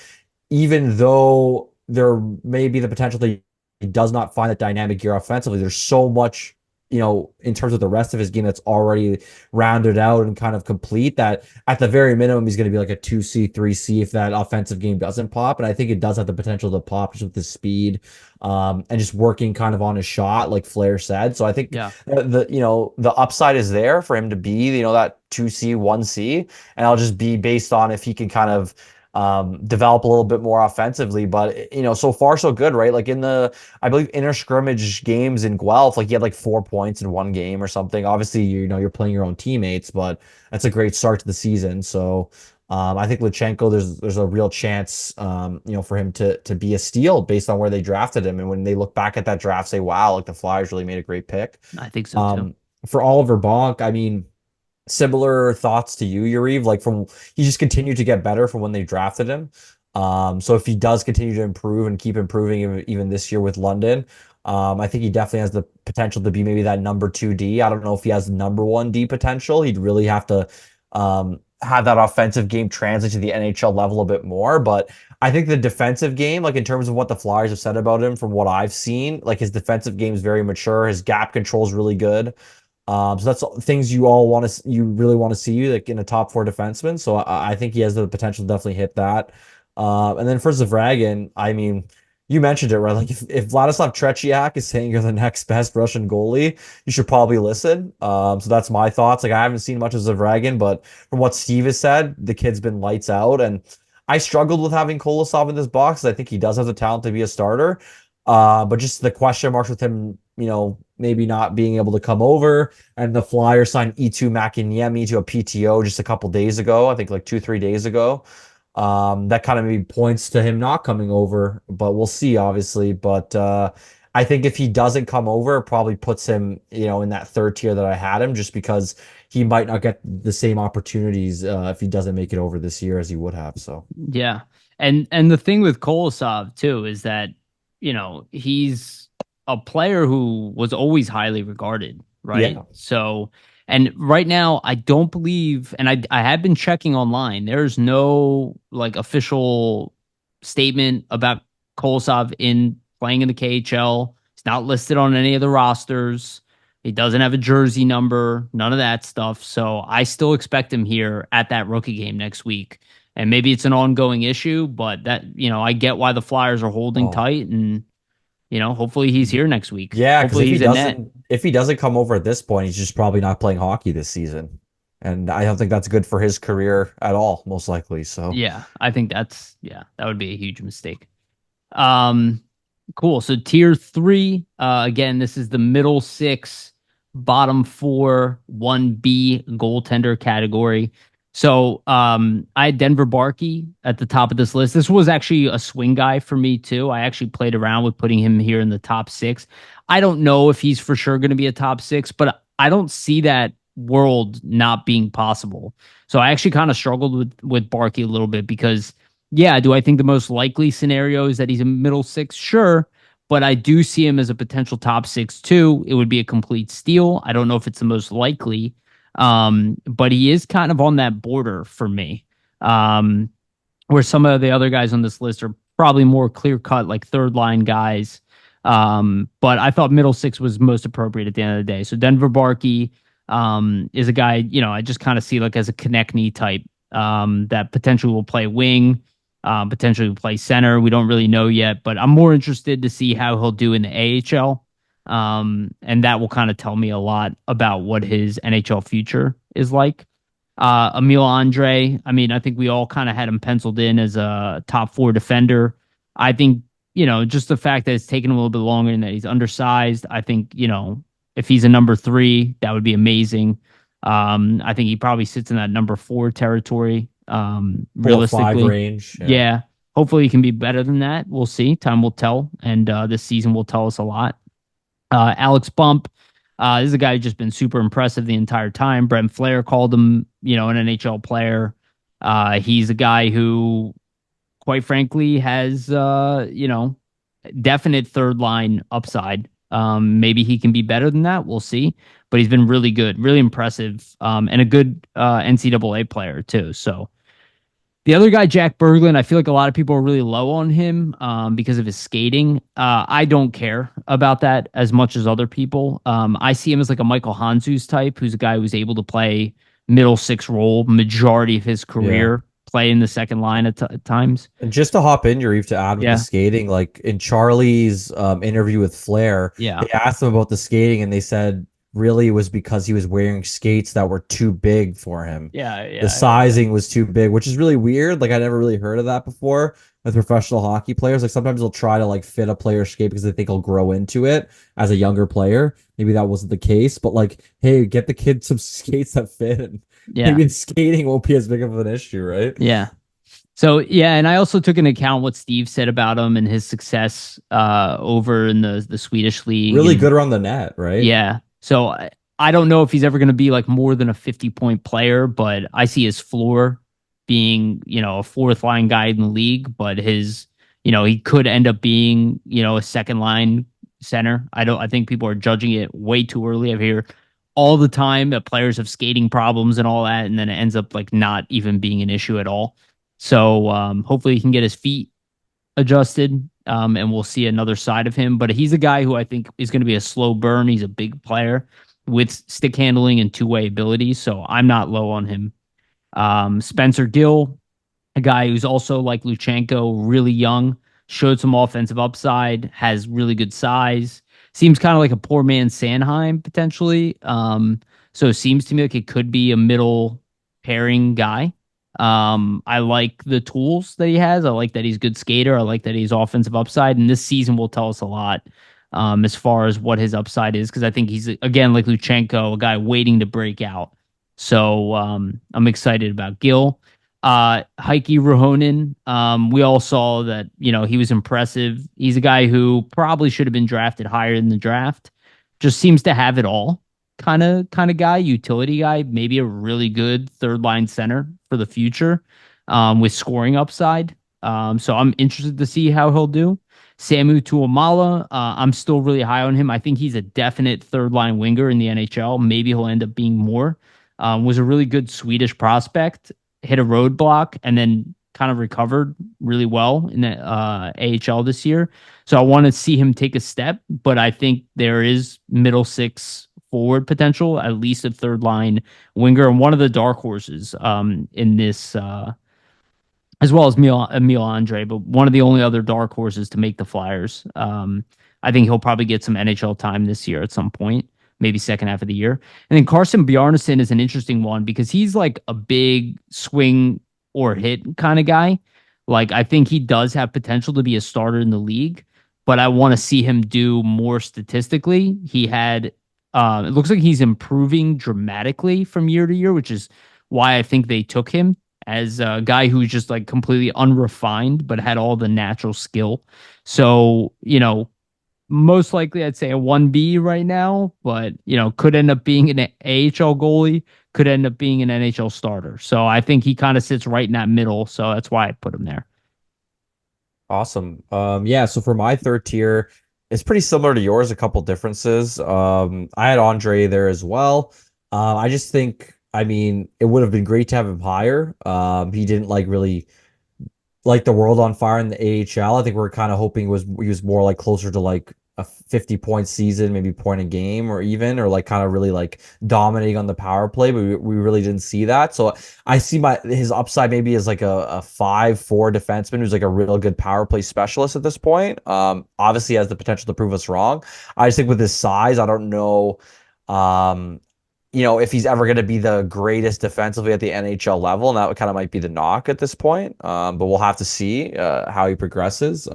even though there may be the potential that he does not find that dynamic gear offensively, there's so much, in terms of the rest of his game that's already rounded out and kind of complete that at the very minimum, he's going to be like a 2C, 3C if that offensive game doesn't pop. And I think it does have the potential to pop just with the speed and just working kind of on his shot, like Flair said. So I think Yeah. the upside is there for him to be, that 2C, 1C, and I'll just be based on if he can kind of develop a little bit more offensively. But so far so good, right? Like in the, I believe, inter scrimmage games in Guelph, like he had like 4 points in one game or something. Obviously, you're playing your own teammates, but that's a great start to the season. So I think Lutsenko, there's a real chance, for him to be a steal based on where they drafted him. And when they look back at that draft, say, wow, like the Flyers really made a great pick. I think so too. Um, for Oliver Bonk, I mean, similar thoughts to you, Yariv. Like he just continued to get better from when they drafted him. So if he does continue to improve and keep improving even this year with London, I think he definitely has the potential to be maybe that number 2D. I don't know if he has number 1D potential. He'd really have to have that offensive game translate to the NHL level a bit more. But I think the defensive game, like in terms of what the Flyers have said about him, from what I've seen, like his defensive game is very mature. His gap control is really good. So that's things you really want to see, like in a top four defenseman. So I think he has the potential to definitely hit that. And then for Zavragin, I mean, you mentioned it, right? Like if Vladislav Tretiak is saying you're the next best Russian goalie, you should probably listen. So that's my thoughts. Like I haven't seen much of Zavragin, but from what Steve has said, the kid's been lights out. And I struggled with having Kolosov in this box. I think he does have the talent to be a starter. But just the question marks with him, maybe not being able to come over. And the Flyers signed E2 Makiniemi to a PTO just a couple days ago, I think like 2, 3 days ago. That kind of maybe points to him not coming over, but we'll see, obviously. But I think if he doesn't come over, it probably puts him, in that third tier that I had him, just because he might not get the same opportunities if he doesn't make it over this year as he would have. So Yeah. And the thing with Kolosov too is that, he's a player who was always highly regarded, right? yeah, So, and right now I don't believe, and I have been checking online, there's no like official statement about Kolosov in playing in the KHL. It's not listed on any of the rosters. He doesn't have a jersey number, none of that stuff. So I still expect him here at that rookie game next week. And maybe it's an ongoing issue, but that, I get why the Flyers are holding Oh, tight and, hopefully he's here next week. yeah, because Hopefully he's a net. if he doesn't come over at this point, he's just probably not playing hockey this season. And I don't think that's good for his career at all, most likely. So Yeah, I think that would be a huge mistake. Um, cool. So tier three, again, this is the middle six, bottom four, 1B goaltender category. So I had Denver Barkey at the top of this list. This was actually a swing guy for me too. I actually played around with putting him here in the top six. I don't know if he's for sure going to be a top six, but I don't see that world not being possible. So I actually kind of struggled with Barkey a little bit because yeah, do I think the most likely scenario is that he's a middle six? Sure. But I do see him as a potential top six too. It would be a complete steal. I don't know if it's the most likely, but he is kind of on that border for me. Um, where some of the other guys on this list are probably more clear cut, like third line guys. But I thought middle six was most appropriate at the end of the day. So Denver Barkey is a guy, I just kind of see like as a Konechny type that potentially will play wing, potentially play center. We don't really know yet, but I'm more interested to see how he'll do in the AHL. And that will kind of tell me a lot about what his NHL future is like. Emil Andre, I mean, I think we all kind of had him penciled in as a top four defender. I think, just the fact that it's taken a little bit longer and that he's undersized, I think, if he's a number three, that would be amazing. I think he probably sits in that number four territory. 4 or 5 Realistically, range. Yeah. yeah. Hopefully, he can be better than that. We'll see. Time will tell, and this season will tell us a lot. Alex Bump, this is a guy who's just been super impressive the entire time. Brent Flair called him, an NHL player. He's a guy who, quite frankly, has definite third line upside. Maybe he can be better than that. We'll see. But he's been really good, really impressive, and a good NCAA player too. So the other guy, Jack Berglund, I feel like a lot of people are really low on him because of his skating. I don't care about that as much as other people. I see him as like a Michael Hanzus type, who's a guy who's able to play middle six role majority of his Yeah. career, play in the second line at times. And just to hop in, Yariv, to add with the Yeah, skating, like in Charlie's interview with Flair, yeah, they asked him about the skating, and they said really it was because he was wearing skates that were too big for him. yeah, The yeah. I heard that. sizing was too big, which is really weird. Like I never really heard of that before with professional hockey players. Like sometimes they'll try to like fit a player's skate because they think he'll grow into it as a younger player. Maybe that wasn't the case, but like, hey, get the kid some skates that fit, and Yeah, maybe skating won't be as big of an issue, right? yeah. So yeah, and I also took into account what Steve said about him and his success over in the Swedish league Really and good around the net, right? yeah. So I don't know if he's ever going to be like more than a 50-point player, but I see his floor being, a fourth line guy in the league, but he could end up being, a second line center. I think people are judging it way too early. I hear all the time that players have skating problems and all that, and then it ends up like not even being an issue at all. So hopefully he can get his feet adjusted, and we'll see another side of him. But he's a guy who I think is going to be a slow burn. He's a big player with stick handling and two-way abilities, so I'm not low on him. Spencer Gill, a guy who's also like Luchenko, really young, showed some offensive upside, has really good size. Seems kind of like a poor man Sanheim potentially. So it seems to me like it could be a middle pairing guy. I like the tools that he has. I like that he's a good skater. I like that he's offensive upside. And this season will tell us a lot as far as what his upside is, because I think he's, again, like Luchenko, a guy waiting to break out. So I'm excited about Gil. Heike Ruhonen, we all saw that, he was impressive. He's a guy who probably should have been drafted higher in the draft. Just seems to have it all. Kind of guy, utility guy, maybe a really good third line center for the future, with scoring upside. So I'm interested to see how he'll do. Samu Tuamala, I'm still really high on him. I think he's a definite third line winger in the NHL. Maybe he'll end up being more. Was a really good Swedish prospect, hit a roadblock, and then kind of recovered really well in the AHL this year. So I want to see him take a step, but I think there is middle six forward potential, at least a third line winger, and one of the dark horses in this as well as Emil Andre, but one of the only other dark horses to make the Flyers. I think he'll probably get some NHL time this year at some point, maybe second half of the year. And then Carson Bjarnason is an interesting one because he's like a big swing or hit kind of guy. Like I think he does have potential to be a starter in the league, but I want to see him do more statistically. He had it looks like he's improving dramatically from year to year, which is why I think they took him as a guy who's just like completely unrefined, but had all the natural skill. So, most likely I'd say a 1B right now, but, could end up being an AHL goalie, could end up being an NHL starter. So I think he kind of sits right in that middle. So that's why I put him there. Awesome. Yeah, so for my third tier, it's pretty similar to yours, a couple differences. I had Andre there as well. I just think, I mean, it would have been great to have him higher. He didn't like really like the world on fire in the AHL. I think we're kind of hoping he was more like closer to like a 50-point season, maybe point a game or like kind of really like dominating on the power play, but we really didn't see that. So I see his upside maybe as like a 5-4 defenseman who's like a real good power play specialist at this point. Obviously has the potential to prove us wrong. I just think with his size, I don't know. If he's ever going to be the greatest defensively at the NHL level, and that kind of might be the knock at this point. But we'll have to see how he progresses.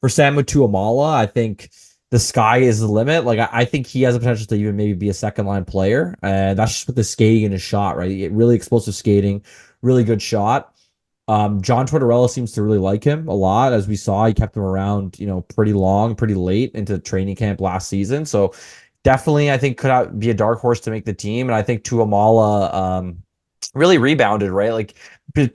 For Samu Tuamala, I think the sky is the limit. Like I think he has the potential to even maybe be a second line player, and that's just with the skating and his shot, right? Really explosive skating, really good shot. John Tortorella seems to really like him a lot, as we saw. He kept him around, pretty long, pretty late into training camp last season. So definitely, I think could be a dark horse to make the team. And I think Tuamala really rebounded, right? Like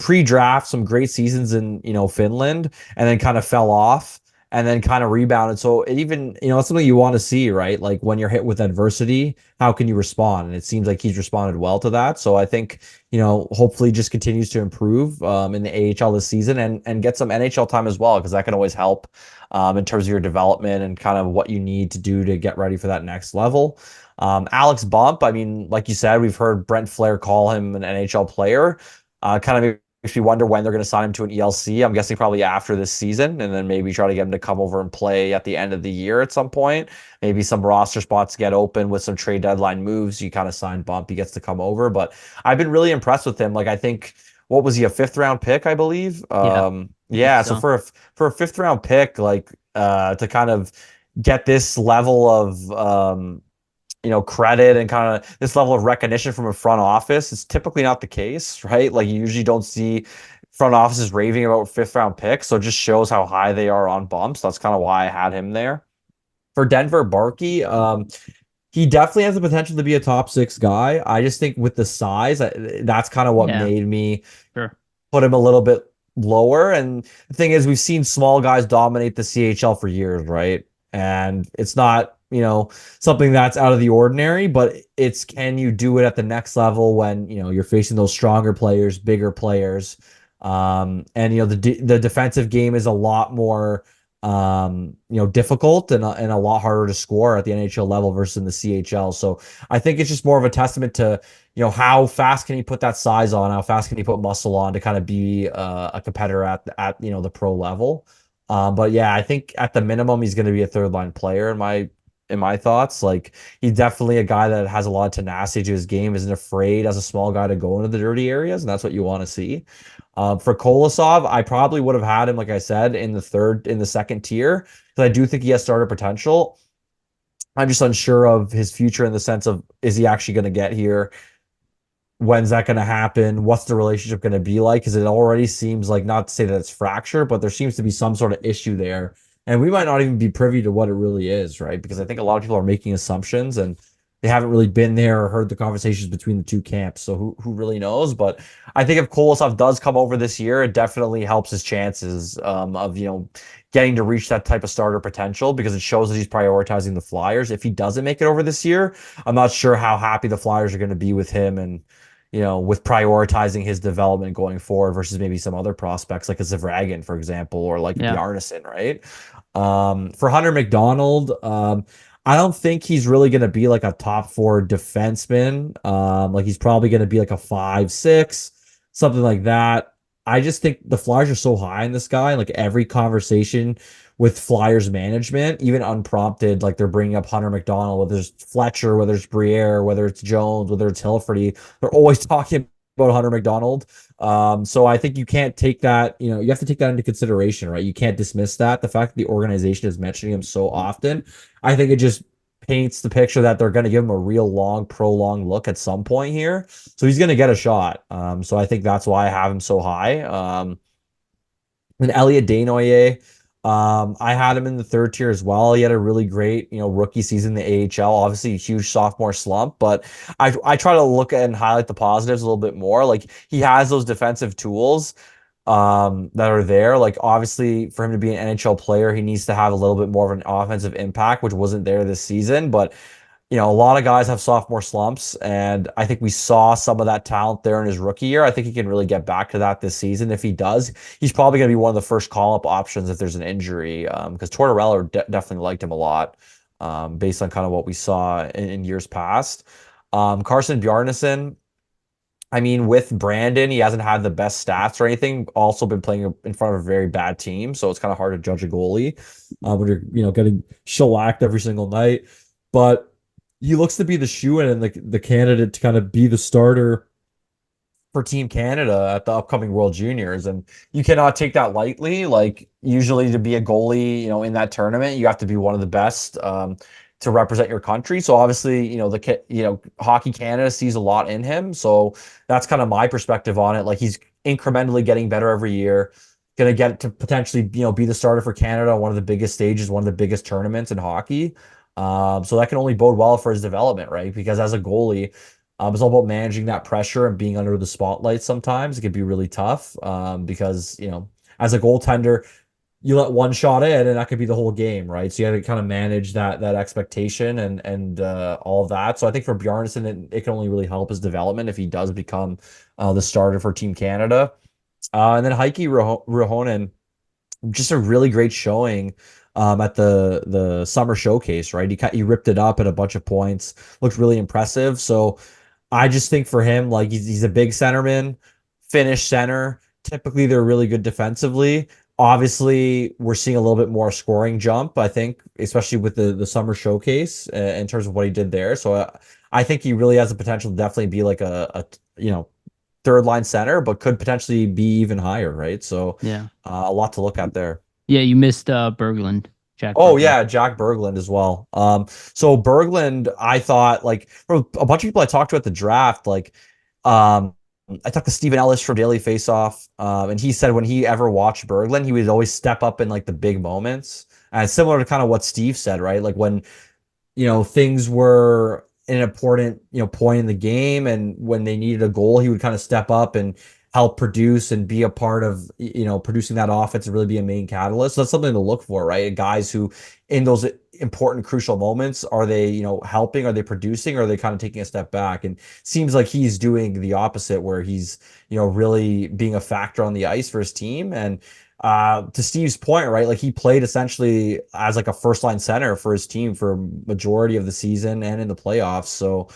pre-draft, some great seasons in, Finland, and then kind of fell off and then kind of rebounded. So it even, it's something you want to see, right? Like when you're hit with adversity, how can you respond? And it seems like he's responded well to that. So I think, hopefully just continues to improve in the AHL this season and get some NHL time as well, because that can always help in terms of your development and kind of what you need to do to get ready for that next level. Alex Bump, I mean, like you said, we've heard Brent Flair call him an NHL player. Kind of makes me wonder when they're going to sign him to an ELC. I'm guessing probably after this season, and then maybe try to get him to come over and play at the end of the year at some point. Maybe some roster spots get open with some trade deadline moves. You kind of sign Bump, he gets to come over. But I've been really impressed with him. Like I think, what was he, a 5th-round pick, I believe? Yeah. Yeah. So for a 5th-round pick, like to kind of get this level of credit and kind of this level of recognition from a front office is typically not the case, right? Like you usually don't see front offices raving about 5th-round picks. So it just shows how high they are on bumps. That's kind of why I had him there. For Denver, Barkey, he definitely has the potential to be a top 6 guy. I just think with the size, that's kind of what made me put him a little bit lower. And the thing is, we've seen small guys dominate the CHL for years, right? And it's not, something that's out of the ordinary, but it's, can you do it at the next level when, you're facing those stronger players, bigger players. And, the defensive game is a lot more, difficult and a lot harder to score at the NHL level versus in the CHL. So I think it's just more of a testament to, how fast can he put that size on? How fast can he put muscle on to kind of be a competitor at the pro level? But yeah, I think at the minimum, he's going to be a 3rd-line player in my thoughts. Like he's definitely a guy that has a lot of tenacity to his game, isn't afraid as a small guy to go into the dirty areas, and that's what you want to see. For Kolosov, I probably would have had him, like I said, in the 2nd tier, because I do think he has starter potential. I'm just unsure of his future in the sense of, is he actually going to get here? When's that going to happen? What's the relationship going to be like? Because it already seems like, not to say that it's fractured, but there seems to be some sort of issue there. And we might not even be privy to what it really is, right? Because I think a lot of people are making assumptions and they haven't really been there or heard the conversations between the two camps. So who really knows? But I think if Kolosov does come over this year, it definitely helps his chances of, getting to reach that type of starter potential, because it shows that he's prioritizing the Flyers. If he doesn't make it over this year, I'm not sure how happy the Flyers are going to be with him and, with prioritizing his development going forward versus maybe some other prospects like a Zavragin, for example, or like Bjarnason, right? For Hunter McDonald, I don't think he's really going to be like a top four defenseman. Like he's probably going to be like a 5, 6, something like that. I just think the Flyers are so high on this guy. Like every conversation with Flyers management, even unprompted, like they're bringing up Hunter McDonald, whether it's Fletcher, whether it's Briere, whether it's Jones, whether it's Hilferty, they're always talking about Hunter McDonald. So I think you can't take that, you have to take that into consideration, right? You can't dismiss that. The fact that the organization is mentioning him so often, I think it just paints the picture that they're going to give him a real long, prolonged look at some point here. So he's going to get a shot. So I think that's why I have him so high. And Elliot Desnoyers, I had him in the third tier as well. He had a really great, rookie season in the AHL. Obviously, a huge sophomore slump, but I try to look at and highlight the positives a little bit more. Like he has those defensive tools that are there. Like obviously, for him to be an NHL player, he needs to have a little bit more of an offensive impact, which wasn't there this season. But a lot of guys have sophomore slumps, and I think we saw some of that talent there in his rookie year. I think he can really get back to that this season. If he does, he's probably going to be one of the first call-up options if there's an injury, because Tortorella definitely liked him a lot, based on kind of what we saw in years past. Carson Bjarnason, I mean, with Brandon, he hasn't had the best stats or anything. Also been playing in front of a very bad team, so it's kind of hard to judge a goalie when you're getting shellacked every single night. But he looks to be the shoe-in and the candidate to kind of be the starter for Team Canada at the upcoming World Juniors. And you cannot take that lightly. Like usually to be a goalie, in that tournament, you have to be one of the best to represent your country. So obviously, Hockey Canada sees a lot in him. So that's kind of my perspective on it. Like he's incrementally getting better every year. Going to get to potentially, be the starter for Canada on one of the biggest stages, one of the biggest tournaments in hockey. So that can only bode well for his development, right? Because as a goalie, it's all about managing that pressure and being under the spotlight sometimes. It can be really tough because, as a goaltender, you let one shot in and that could be the whole game, right? So you have to kind of manage that expectation and all of that. So I think for Bjarnason, it can only really help his development if he does become the starter for Team Canada. And then Heikki Ruohonen, just a really great showing at the summer showcase, right? He ripped it up at a bunch of points, looked really impressive. So I just think for him, like he's a big centerman, Finnish center. Typically, they're really good defensively. Obviously, we're seeing a little bit more scoring jump, I think, especially with the summer showcase in terms of what he did there. So I think he really has the potential to definitely be like a third line center, but could potentially be even higher, right? So Yeah. a lot to look at there. Yeah, you missed Berglund, Jack Oh Berglund. yeah, Jack Berglund as well. So Berglund, I thought like from a bunch of people I talked to at the draft, like, I talked to Stephen Ellis from Daily Faceoff, and he said when he ever watched Berglund, he would always step up in like the big moments, and similar to kind of what Steve said, right? Like when things were an important point in the game, and when they needed a goal, he would kind of step up and help produce and be a part of producing that offense and really be a main catalyst. So that's something to look for, right? Guys who in those important crucial moments, are they helping, are they producing, or are they kind of taking a step back? And seems like he's doing the opposite, where he's really being a factor on the ice for his team. And to Steve's point, right, like he played essentially as like a first line center for his team for a majority of the season and in the playoffs. So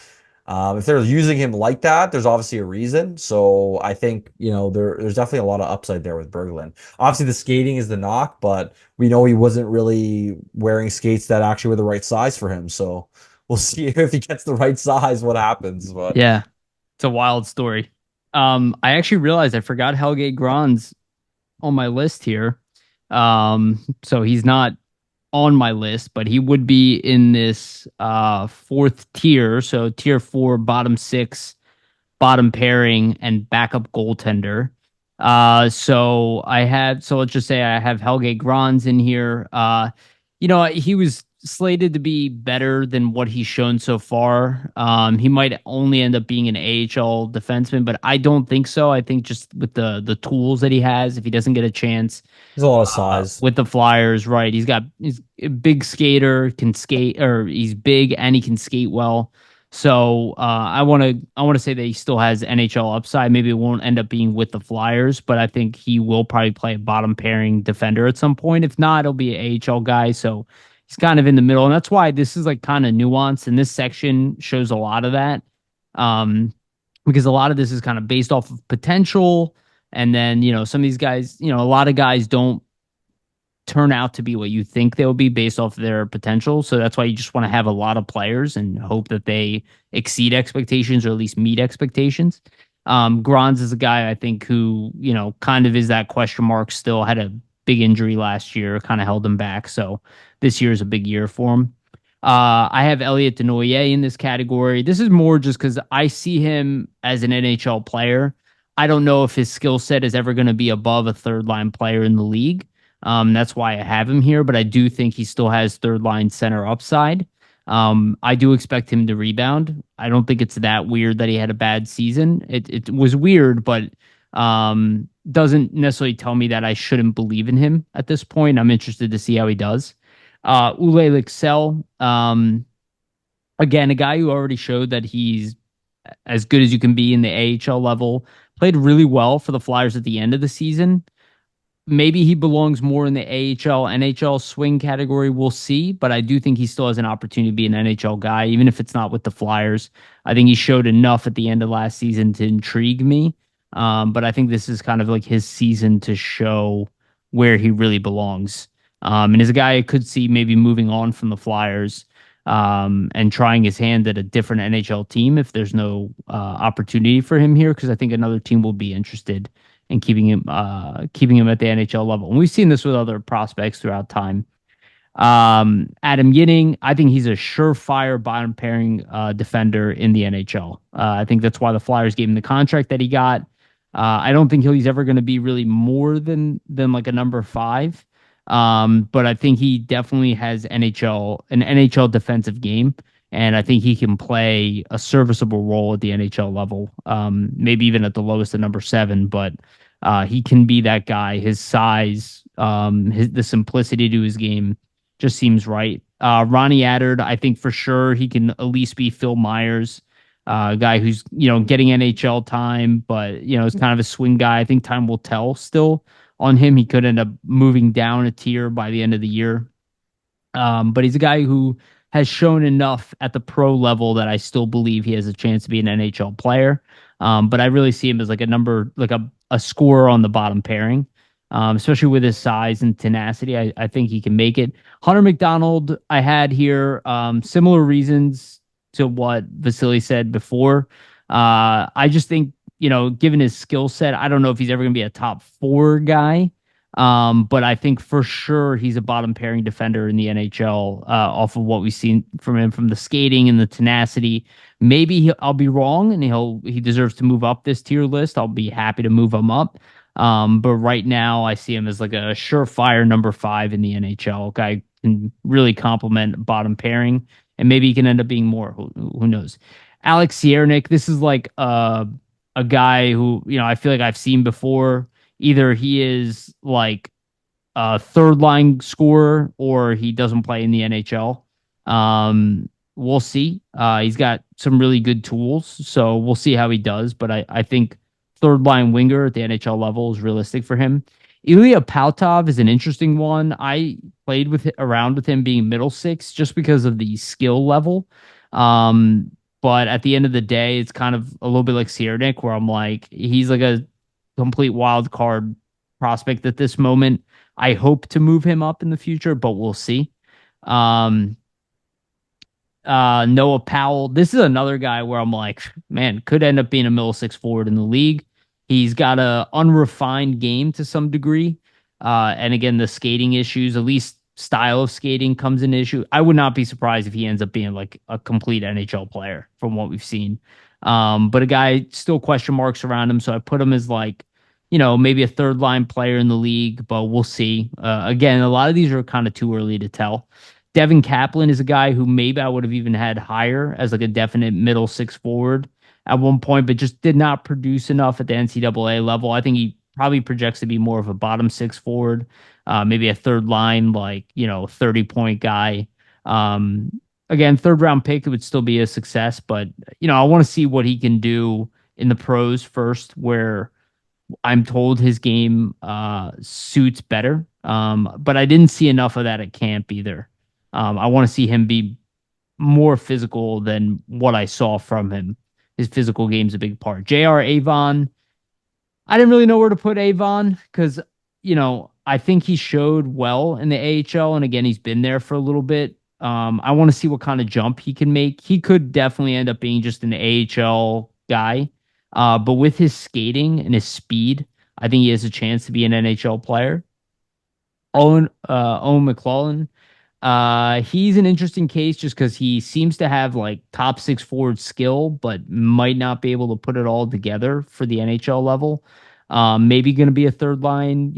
if they're using him like that, there's obviously a reason. So I think, there's definitely a lot of upside there with Berglund. Obviously, the skating is the knock, but we know he wasn't really wearing skates that actually were the right size for him. So we'll see if he gets the right size, what happens. But Yeah, it's a wild story. I actually realized I forgot Helge Grans on my list here. So he's not on my list, but he would be in this fourth tier. So tier four, bottom six, bottom pairing, and backup goaltender. So let's just say I have Helge Grans in here. He was slated to be better than what he's shown so far. He might only end up being an AHL defenseman, but I don't think so. I think just with the tools that he has, if he doesn't get a chance there's a lot of size. with the Flyers, right? He's a big skater, can skate, or he's big and he can skate well. So I want to say that he still has NHL upside. Maybe it won't end up being with the Flyers, but I think he will probably play a bottom pairing defender at some point. If not, it'll be an AHL guy. So He's kind of in the middle, and that's why this is like kind of nuanced, and this section shows a lot of that. Um, because a lot of this is kind of based off of potential, and then some of these guys, a lot of guys don't turn out to be what you think they'll be based off their potential. So that's why you just want to have a lot of players and hope that they exceed expectations or at least meet expectations. Granz is a guy I think who, kind of is that question mark still, had a big injury last year, kind of held him back. So this year is a big year for him. I have Elliot Denoyer in this category. This is more just because I see him as an NHL player. I don't know if his skill set is ever going to be above a third line player in the league. That's why I have him here, but I do think he still has third line center upside. I do expect him to rebound. I don't think it's that weird that he had a bad season. It was weird, but doesn't necessarily tell me that I shouldn't believe in him at this point. I'm interested to see how he does. Ule Lixell, again, a guy who already showed that he's as good as you can be in the AHL level. Played really well for the Flyers at the end of the season. Maybe he belongs more in the AHL, NHL swing category. We'll see, but I do think he still has an opportunity to be an NHL guy, even if it's not with the Flyers. I think he showed enough at the end of last season to intrigue me. But I think this is kind of like his season to show where he really belongs. And as a guy I could see maybe moving on from the Flyers and trying his hand at a different NHL team if there's no opportunity for him here, because I think another team will be interested and keeping him at the NHL level. And we've seen this with other prospects throughout time. Adam Yinning, I think he's a surefire bottom pairing defender in the NHL. I think that's why the Flyers gave him the contract that he got. I don't think he's ever going to be really more than like a number 5. But I think he definitely has an NHL defensive game. And I think he can play a serviceable role at the NHL level, maybe even at the lowest at number 7. But he can be that guy. His size, the simplicity to his game just seems right. Ronnie Attard, I think for sure he can at least be Phil Myers, a guy who's getting NHL time, but is kind of a swing guy. I think time will tell still on him. He could end up moving down a tier by the end of the year. But he's a guy who has shown enough at the pro level that I still believe he has a chance to be an NHL player. But I really see him as like a scorer on the bottom pairing, especially with his size and tenacity. I think he can make it. Hunter McDonald, I had here similar reasons to what Vasili said before. I just think, given his skill set, I don't know if he's ever going to be a top 4 guy. But I think for sure he's a bottom pairing defender in the NHL off of what we've seen from him, from the skating and the tenacity. Maybe I'll be wrong and he deserves to move up this tier list. I'll be happy to move him up. But right now I see him as like a surefire number 5 in the NHL. Guy can really complement bottom pairing, and maybe he can end up being more. Who knows? Alex Siernik, this is like a guy who I feel like I've seen before. Either he is like a third line scorer or he doesn't play in the NHL. We'll see. He's got some really good tools, so we'll see how he does. But I think third line winger at the NHL level is realistic for him. Ilya Pautov is an interesting one. I played around with him being middle 6 just because of the skill level. But at the end of the day, it's kind of a little bit like Siernik, where I'm like, he's like a complete wild card prospect at this moment. I hope to move him up in the future, but we'll see. Noah Powell, this is another guy where I'm like, man, could end up being a middle 6 forward in the league. He's got a unrefined game to some degree. And again, the skating issues, at least style of skating comes an issue. I would not be surprised if he ends up being like a complete NHL player from what we've seen. But a guy, still question marks around him. So I put him as like, maybe a third line player in the league, but we'll see. Again, a lot of these are kind of too early to tell. Devin Kaplan is a guy who maybe I would have even had higher as like a definite middle 6 forward at one point, but just did not produce enough at the NCAA level. I think he probably projects to be more of a bottom 6 forward, maybe a third line, like, 30-point guy. Again, third round pick, it would still be a success, but I want to see what he can do in the pros first, where I'm told his game suits better. But I didn't see enough of that at camp either. I want to see him be more physical than what I saw from him. His physical game's a big part. J.R. Avon, I didn't really know where to put Avon because, I think he showed well in the AHL. And again, he's been there for a little bit. I want to see what kind of jump he can make. He could definitely end up being just an AHL guy. But with his skating and his speed, I think he has a chance to be an NHL player. Owen McClellan, he's an interesting case just because he seems to have like top six forward skill, but might not be able to put it all together for the NHL level. Maybe going to be a third line,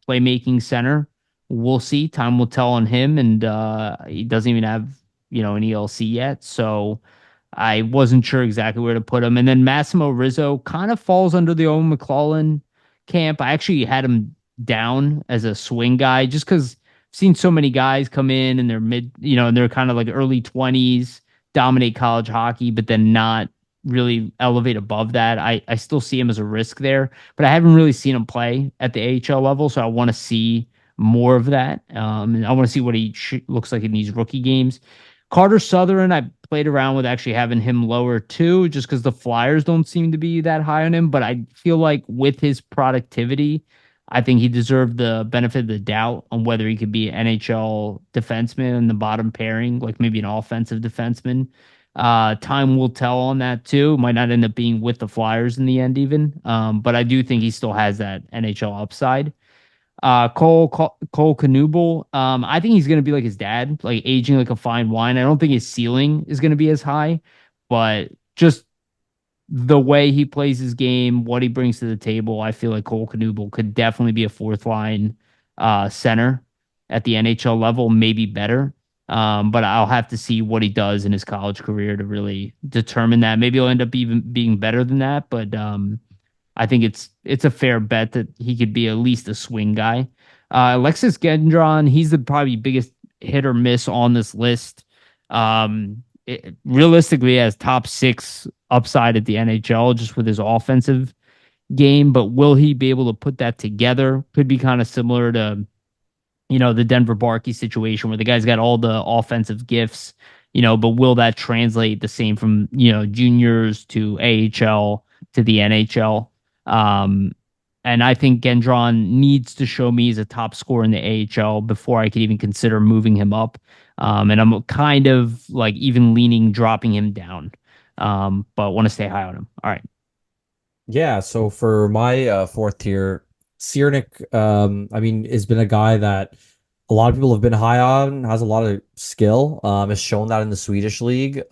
playmaking center. We'll see. Time will tell on him, and he doesn't even have an ELC yet, so I wasn't sure exactly where to put him. And then Massimo Rizzo kind of falls under the Owen McClellan camp. I actually had him down as a swing guy just because seen so many guys come in and they're and they're kind of like early 20s, dominate college hockey, but then not really elevate above that. I still see him as a risk there, but I haven't really seen him play at the AHL level, so I want to see more of that. And I want to see what he looks like in these rookie games. Carter Southern, I played around with actually having him lower too, just because the Flyers don't seem to be that high on him. But I feel like with his productivity, I think he deserved the benefit of the doubt on whether he could be an NHL defenseman in the bottom pairing, like maybe an offensive defenseman. Time will tell on that too. Might not end up being with the Flyers in the end, even. But I do think he still has that NHL upside. Cole Knuble. I think he's gonna be like his dad, like aging like a fine wine. I don't think his ceiling is gonna be as high, but just the way he plays his game, what he brings to the table, I feel like Cole Knuble could definitely be a fourth line center at the NHL level, maybe better. But I'll have to see what he does in his college career to really determine that. Maybe he'll end up even being better than that, but I think it's a fair bet that he could be at least a swing guy. Alexis Gendron, he's the probably biggest hit or miss on this list. Realistically, has top six upside at the NHL just with his offensive game, but will he be able to put that together? Could be kind of similar to the Denver Barkey situation where the guy's got all the offensive gifts, but will that translate the same from juniors to AHL to the NHL? Um, and I think Gendron needs to show me he's a top scorer in the AHL before I could even consider moving him up. And I'm kind of like even leaning dropping him down. But want to stay high on him. All right. Yeah, so for my fourth tier, Ciernik, I mean, has been a guy that a lot of people have been high on, has a lot of skill, has shown that in the Swedish league,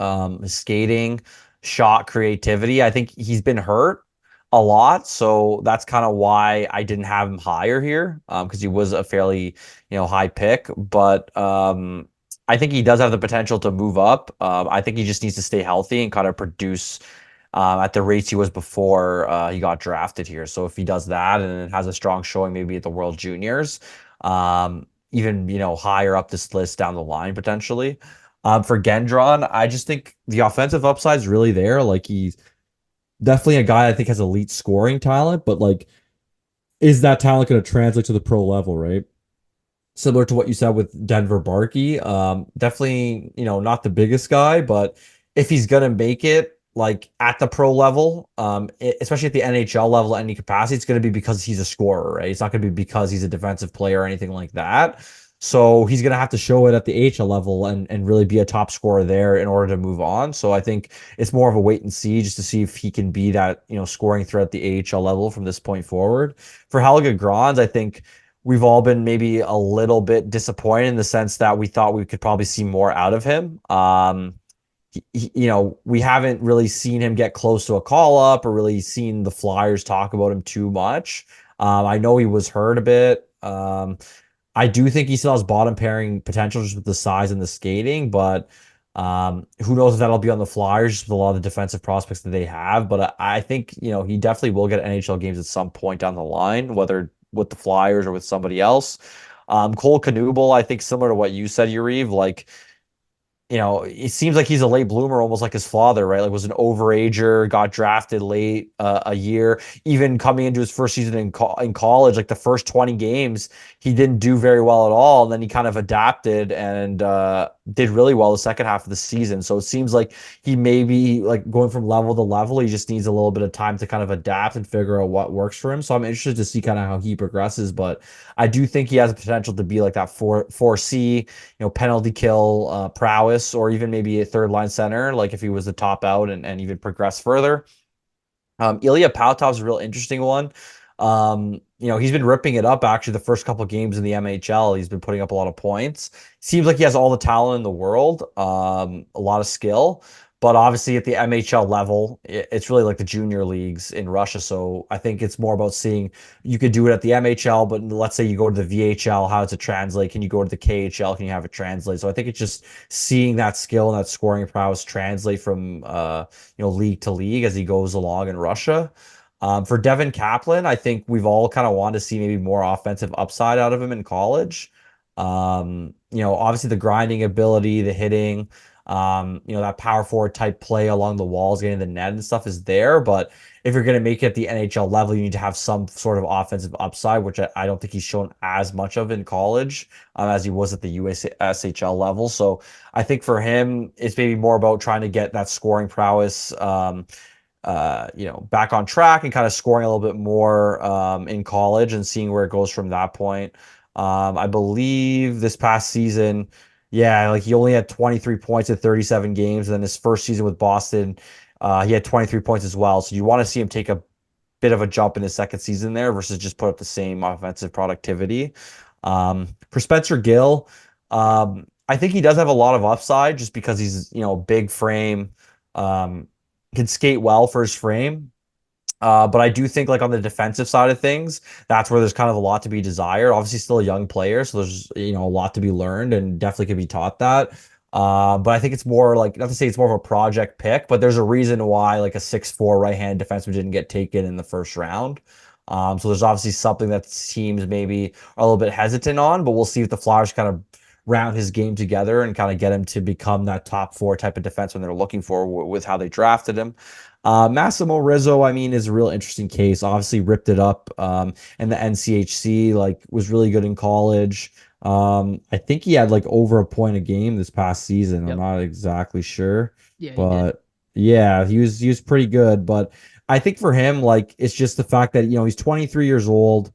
his skating, shot creativity. I think he's been hurt a lot, so that's kind of why I didn't have him higher here, because he was a fairly, high pick, but I think he does have the potential to move up. I think he just needs to stay healthy and kind of produce at the rates he was before he got drafted here. So if he does that and has a strong showing maybe at the World Juniors, even higher up this list down the line potentially. For Gendron, I just think the offensive upside is really there. Like he's definitely a guy I think has elite scoring talent, but like, is that talent going to translate to the pro level, right? Similar to what you said with Denver Barkey. Definitely, not the biggest guy, but if he's gonna make it like at the pro level, especially at the NHL level, any capacity, it's gonna be because he's a scorer, right? It's not gonna be because he's a defensive player or anything like that. So he's gonna have to show it at the AHL level and really be a top scorer there in order to move on. So I think it's more of a wait and see just to see if he can be that, scoring threat at the AHL level from this point forward. For Helge Grans, I think we've all been maybe a little bit disappointed in the sense that we thought we could probably see more out of him. We haven't really seen him get close to a call up or really seen the Flyers talk about him too much. I know he was hurt a bit. I do think he still has bottom pairing potential just with the size and the skating, but who knows if that'll be on the Flyers just with a lot of the defensive prospects that they have. But I think, he definitely will get NHL games at some point down the line, whether with the Flyers or with somebody else. Cole Knuble, I think similar to what you said, Yariv, like it seems like he's a late bloomer, almost like his father, right? Like was an overager, got drafted late a year, even coming into his first season in college, like the first 20 games, he didn't do very well at all. And then he kind of adapted and did really well the second half of the season. So it seems like he may be like going from level to level. He just needs a little bit of time to kind of adapt and figure out what works for him. So I'm interested to see kind of how he progresses. But I do think he has the potential to be like that 4C, penalty kill prowess, or even maybe a third line center, like if he was the top out and even progress further. Ilya Pautov's a real interesting one. He's been ripping it up actually the first couple games in the MHL. He's been putting up a lot of points. Seems like he has all the talent in the world, a lot of skill. But obviously at the MHL level, it's really like the junior leagues in Russia. So I think it's more about seeing you could do it at the MHL, but let's say you go to the VHL, how does it translate? Can you go to the KHL? Can you have it translate? So I think it's just seeing that skill and that scoring prowess translate from league to league as he goes along in Russia. For Devin Kaplan, I think we've all kind of wanted to see maybe more offensive upside out of him in college. Obviously the grinding ability, the hitting, that power forward type play along the walls, getting the net and stuff is there. But if you're going to make it at the NHL level, you need to have some sort of offensive upside, which I don't think he's shown as much of in college as he was at the USHL level. So I think for him, it's maybe more about trying to get that scoring prowess, back on track and kind of scoring a little bit more in college and seeing where it goes from that point. I believe this past season, yeah, like he only had 23 points in 37 games. And then his first season with Boston, he had 23 points as well. So you want to see him take a bit of a jump in his second season there versus just put up the same offensive productivity. For Spencer Gill, I think he does have a lot of upside just because he's, big frame, can skate well for his frame. But I do think like on the defensive side of things, that's where there's kind of a lot to be desired. Obviously still a young player, so there's a lot to be learned and definitely can be taught that. But I think it's more like, not to say it's more of a project pick, but there's a reason why like a 6'4" right-hand defenseman didn't get taken in the first round. So there's obviously something that teams maybe are a little bit hesitant on, but we'll see if the Flyers kind of round his game together and kind of get him to become that top four type of defenseman they're looking for with how they drafted him. Massimo Rizzo, I mean, is a real interesting case. Obviously ripped it up in the NCHC, like was really good in college. I think he had like over a point a game this past season. I'm Yep. not exactly sure, Yeah, he did. but yeah, he was pretty good. But I think for him, like it's just the fact that he's 23 years old.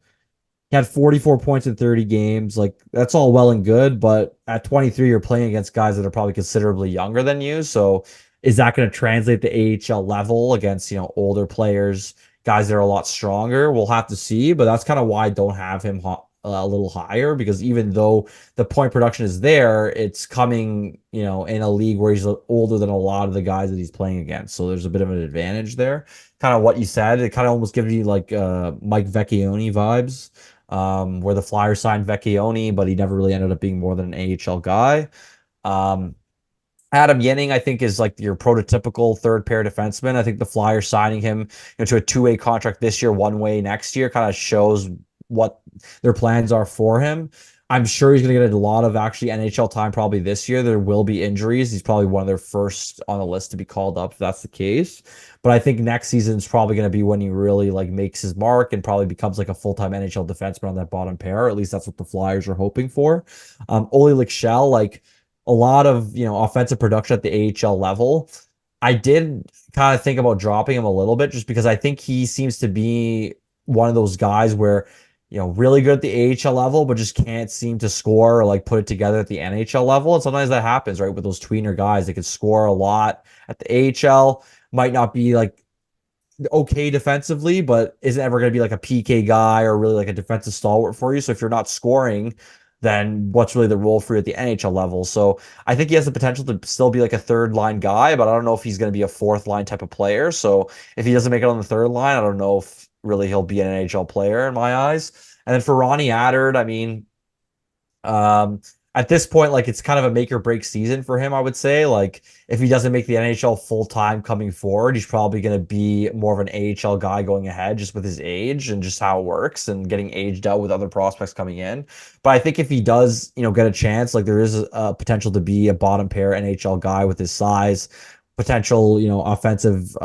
He had 44 points in 30 games. Like that's all well and good, but at 23, you're playing against guys that are probably considerably younger than you. So is that going to translate to AHL level against, older players, guys that are a lot stronger? We'll have to see, but that's kind of why I don't have him a little higher, because even though the point production is there, it's coming, in a league where he's older than a lot of the guys that he's playing against. So there's a bit of an advantage there. Kind of what you said, it kind of almost gives you like Mike Vecchione vibes, where the Flyers signed Vecchione, but he never really ended up being more than an AHL guy. Um, Adam Yenning, I think, is like your prototypical third pair defenseman. I think the Flyers signing him to a two-way contract this year, one way next year, kind of shows what their plans are for him. I'm sure he's going to get a lot of actually NHL time probably this year. There will be injuries. He's probably one of their first on the list to be called up if that's the case. But I think next season is probably going to be when he really like makes his mark and probably becomes like a full-time NHL defenseman on that bottom pair. Or at least that's what the Flyers are hoping for. Ole Lichel, like a lot of offensive production at the AHL level. I did kind of think about dropping him a little bit just because I think he seems to be one of those guys where really good at the AHL level, but just can't seem to score or like put it together at the NHL level. And sometimes that happens, right? With those tweener guys, they could score a lot at the AHL, might not be like okay defensively, but isn't ever going to be like a PK guy or really like a defensive stalwart for you. So if you're not scoring, then what's really the role for you at the NHL level? So I think he has the potential to still be like a third line guy, but I don't know if he's going to be a fourth line type of player. So if he doesn't make it on the third line, I don't know if really he'll be an NHL player in my eyes. And then for Ronnie Attard, I mean, at this point, like it's kind of a make or break season for him, I would say. Like if he doesn't make the NHL full time coming forward, he's probably going to be more of an AHL guy going ahead just with his age and just how it works and getting aged out with other prospects coming in. But I think if he does, get a chance, like there is a potential to be a bottom pair NHL guy with his size, potential, offensive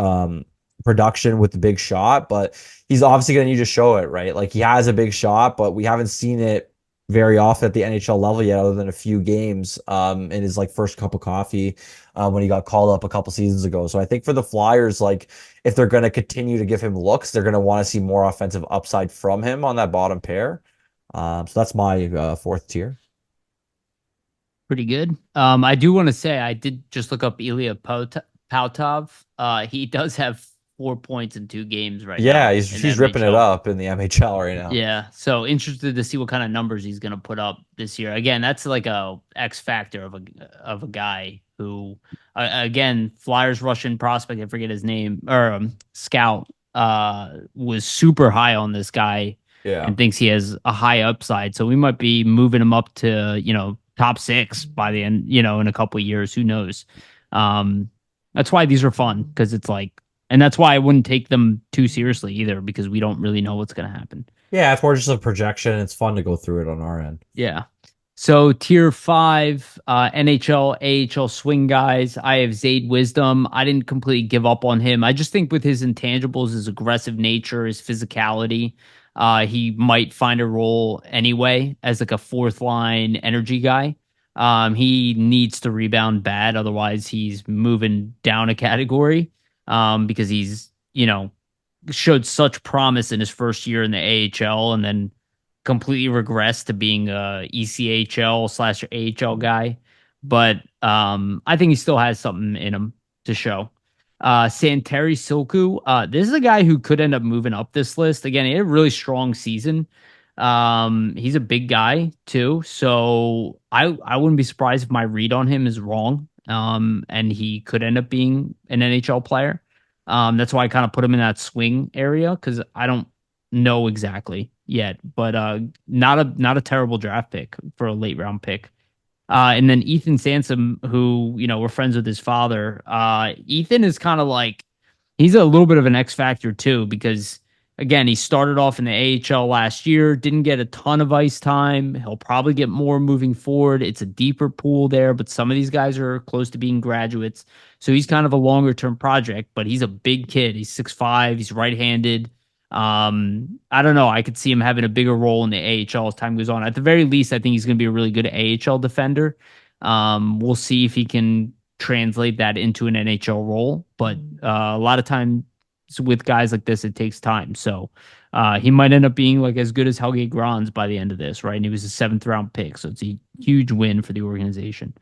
production with the big shot, but he's obviously going to need to show it, right? Like he has a big shot, but we haven't seen it very often at the NHL level yet, other than a few games in his like first cup of coffee when he got called up a couple seasons ago. So I think for the Flyers, like if they're going to continue to give him looks, they're going to want to see more offensive upside from him on that bottom pair. So that's my fourth tier. Pretty good. I do want to say I did just look up Ilya Pautov. He does have 4 points in 2 games right Yeah, now in the he's ripping it NHL. up in the MHL right now. Yeah, so interested to see what kind of numbers he's going to put up this year. Again, that's like a X factor of a guy who, again, Flyers Russian prospect. I forget his name or scout. Was super high on this guy Yeah. and thinks he has a high upside. So we might be moving him up to top 6 by the end. In a couple of years. Who knows? That's why these are fun because it's like. And that's why I wouldn't take them too seriously either, because we don't really know what's going to happen. Yeah, it's more just a projection. It's fun to go through it on our end. Yeah. So tier 5, NHL, AHL swing guys. I have Zayd Wisdom. I didn't completely give up on him. I just think with his intangibles, his aggressive nature, his physicality, he might find a role anyway as like a fourth line energy guy. He needs to rebound bad, otherwise he's moving down a category. Because he's, showed such promise in his first year in the AHL and then completely regressed to being a ECHL/AHL guy. But I think he still has something in him to show. Santeri Silku, this is a guy who could end up moving up this list. Again, he had a really strong season. He's a big guy too, so I wouldn't be surprised if my read on him is wrong. And he could end up being an NHL player. That's why I kind of put him in that swing area because I don't know exactly yet, but not a terrible draft pick for a late round pick. And then Ethan Sansom, who we're friends with his father. Ethan is kind of like he's a little bit of an X factor too because again he started off in the AHL last year, didn't get a ton of ice time. He'll probably get more moving forward. It's a deeper pool there, but some of these guys are close to being graduates, so he's kind of a longer term project. But he's a big kid. He's 6'5". He's right handed. I don't know. I could see him having a bigger role in the AHL as time goes on. At the very least, I think he's going to be a really good AHL defender. We'll see if he can translate that into an NHL role. But a lot of times with guys like this, it takes time. So he might end up being like as good as Helge Grans by the end of this, right? And he was a 7th-round pick, so it's a huge win for the organization.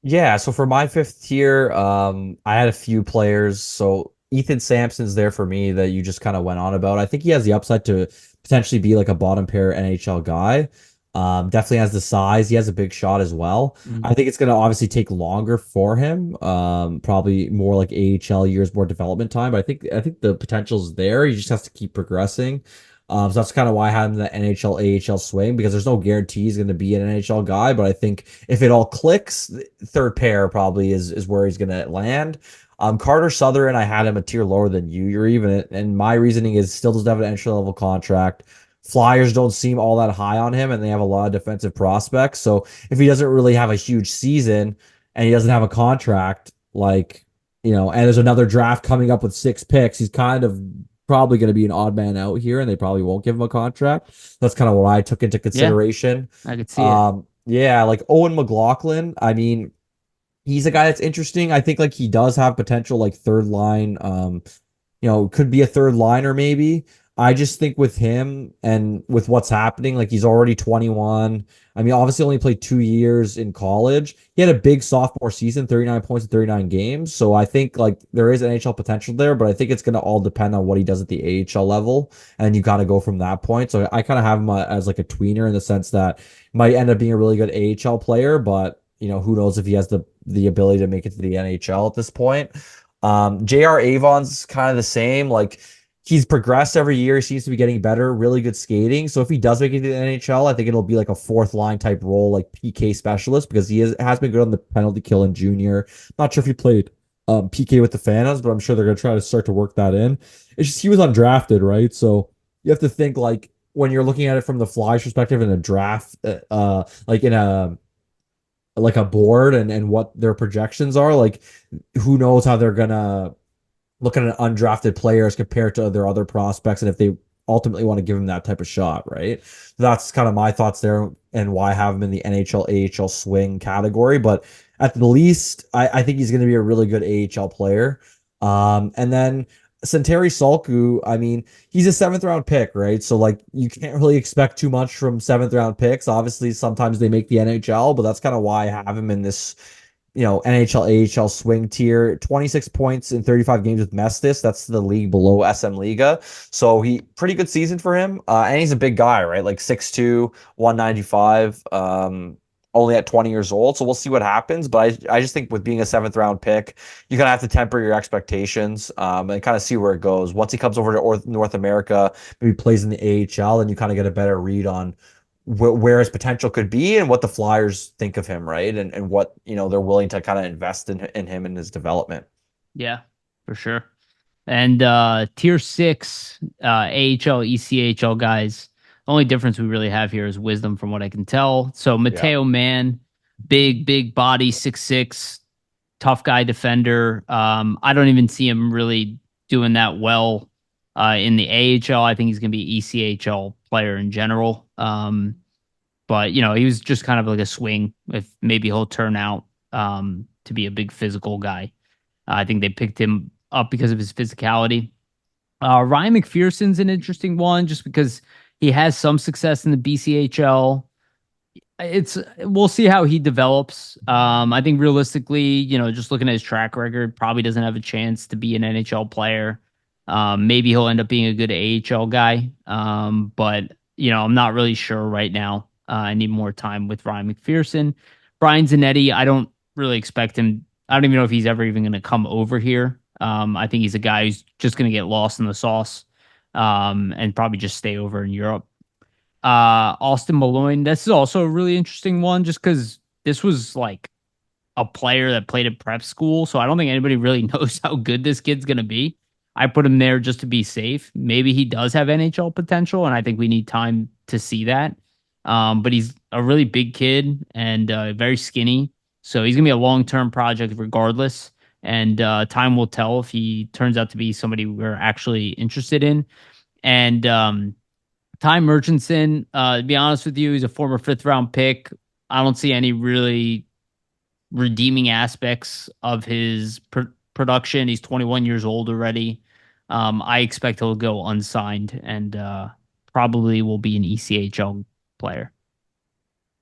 Yeah, so for my fifth tier, I had a few players. So Ethan Sampson's there for me that you just kind of went on about. I think he has the upside to potentially be like a bottom pair NHL guy. Definitely has the size. He has a big shot as well. I think it's going to obviously take longer for him. Probably more like AHL years, more development time. But I think the potential's there. He just has to keep progressing. So that's kind of why I had him in the NHL AHL swing because there's no guarantee he's going to be an NHL guy. But I think if it all clicks, third pair probably is where he's going to land. Carter Southern, I had him a tier lower than you. You're even, and my reasoning is still doesn't have an entry level contract. Flyers don't seem all that high on him, and they have a lot of defensive prospects. So if he doesn't really have a huge season and he doesn't have a contract, and there's another draft coming up with 6 picks, he's kind of probably going to be an odd man out here, and they probably won't give him a contract. That's kind of what I took into consideration. Yeah, I could see it. Yeah, like Owen McLaughlin. I mean, he's a guy that's interesting. I think like he does have potential, like third line. Could be a third liner maybe. I just think with him and with what's happening, like he's already 21. I mean, obviously only played 2 years in college. He had a big sophomore season, 39 points in 39 games. So I think like there is NHL potential there, but I think it's going to all depend on what he does at the AHL level. And you kind of go from that point. So I kind of have him as like a tweener in the sense that he might end up being a really good AHL player, but who knows if he has the ability to make it to the NHL at this point. J.R. Avon's kind of the same. Like he's progressed every year. He seems to be getting better, really good skating. So if he does make it to the NHL, I think it'll be like a fourth line type role, like PK specialist, because has been good on the penalty kill in junior. Not sure if he played PK with the Phantoms, but I'm sure they're gonna try to start to work that in. It's just he was undrafted, right? So you have to think like when you're looking at it from the Flyers perspective in a draft, like in a like a board and what their projections are, like who knows how they're gonna look at an undrafted player as compared to their other prospects and if they ultimately want to give him that type of shot, right? So that's kind of my thoughts there and why I have him in the NHL AHL swing category. But at the least, I think he's going to be a really good AHL player. And then Santeri Salku, I mean, he's a seventh round pick, right? So like you can't really expect too much from seventh round picks. Obviously, sometimes they make the NHL, but that's kind of why I have him in this NHL, AHL swing tier. 26 points in 35 games with Mestis. That's the league below SM Liga. So he pretty good season for him. And he's a big guy, right? Like 6'2", 195, only at 20 years old. So we'll see what happens. But I just think with being a seventh round pick, you're going to have to temper your expectations and kind of see where it goes. Once he comes over to North America, maybe plays in the AHL, and you kind of get a better read on where his potential could be and what the Flyers think of him, right? And what, they're willing to kind of invest in him and his development. Yeah, for sure. And tier 6 AHL, ECHL guys. The only difference we really have here is wisdom, from what I can tell. So Yeah. Mateo Mann, big body, 6'6", tough guy defender. I don't even see him really doing that well in the AHL. I think he's going to be ECHL player in general. But he was just kind of like a swing. If maybe he'll turn out to be a big physical guy. I think they picked him up because of his physicality. Ryan McPherson's an interesting one just because he has some success in the BCHL. We'll see how he develops. I think realistically, just looking at his track record, probably doesn't have a chance to be an NHL player. Maybe he'll end up being a good AHL guy. But I'm not really sure right now. I need more time with Ryan McPherson. Brian Zanetti, I don't really expect him. I don't even know if he's ever even going to come over here. I think he's a guy who's just going to get lost in the sauce and probably just stay over in Europe. Austin Malloy, this is also a really interesting one just because this was like a player that played at prep school. So I don't think anybody really knows how good this kid's going to be. I put him there just to be safe. Maybe he does have NHL potential, and I think we need time to see that. But he's a really big kid and very skinny. So he's going to be a long-term project regardless. And time will tell if he turns out to be somebody we're actually interested in. And Ty Murchison, to be honest with you, he's a former fifth-round pick. I don't see any really redeeming aspects of his production. He's 21 years old already. I expect he'll go unsigned and probably will be an ECHL player.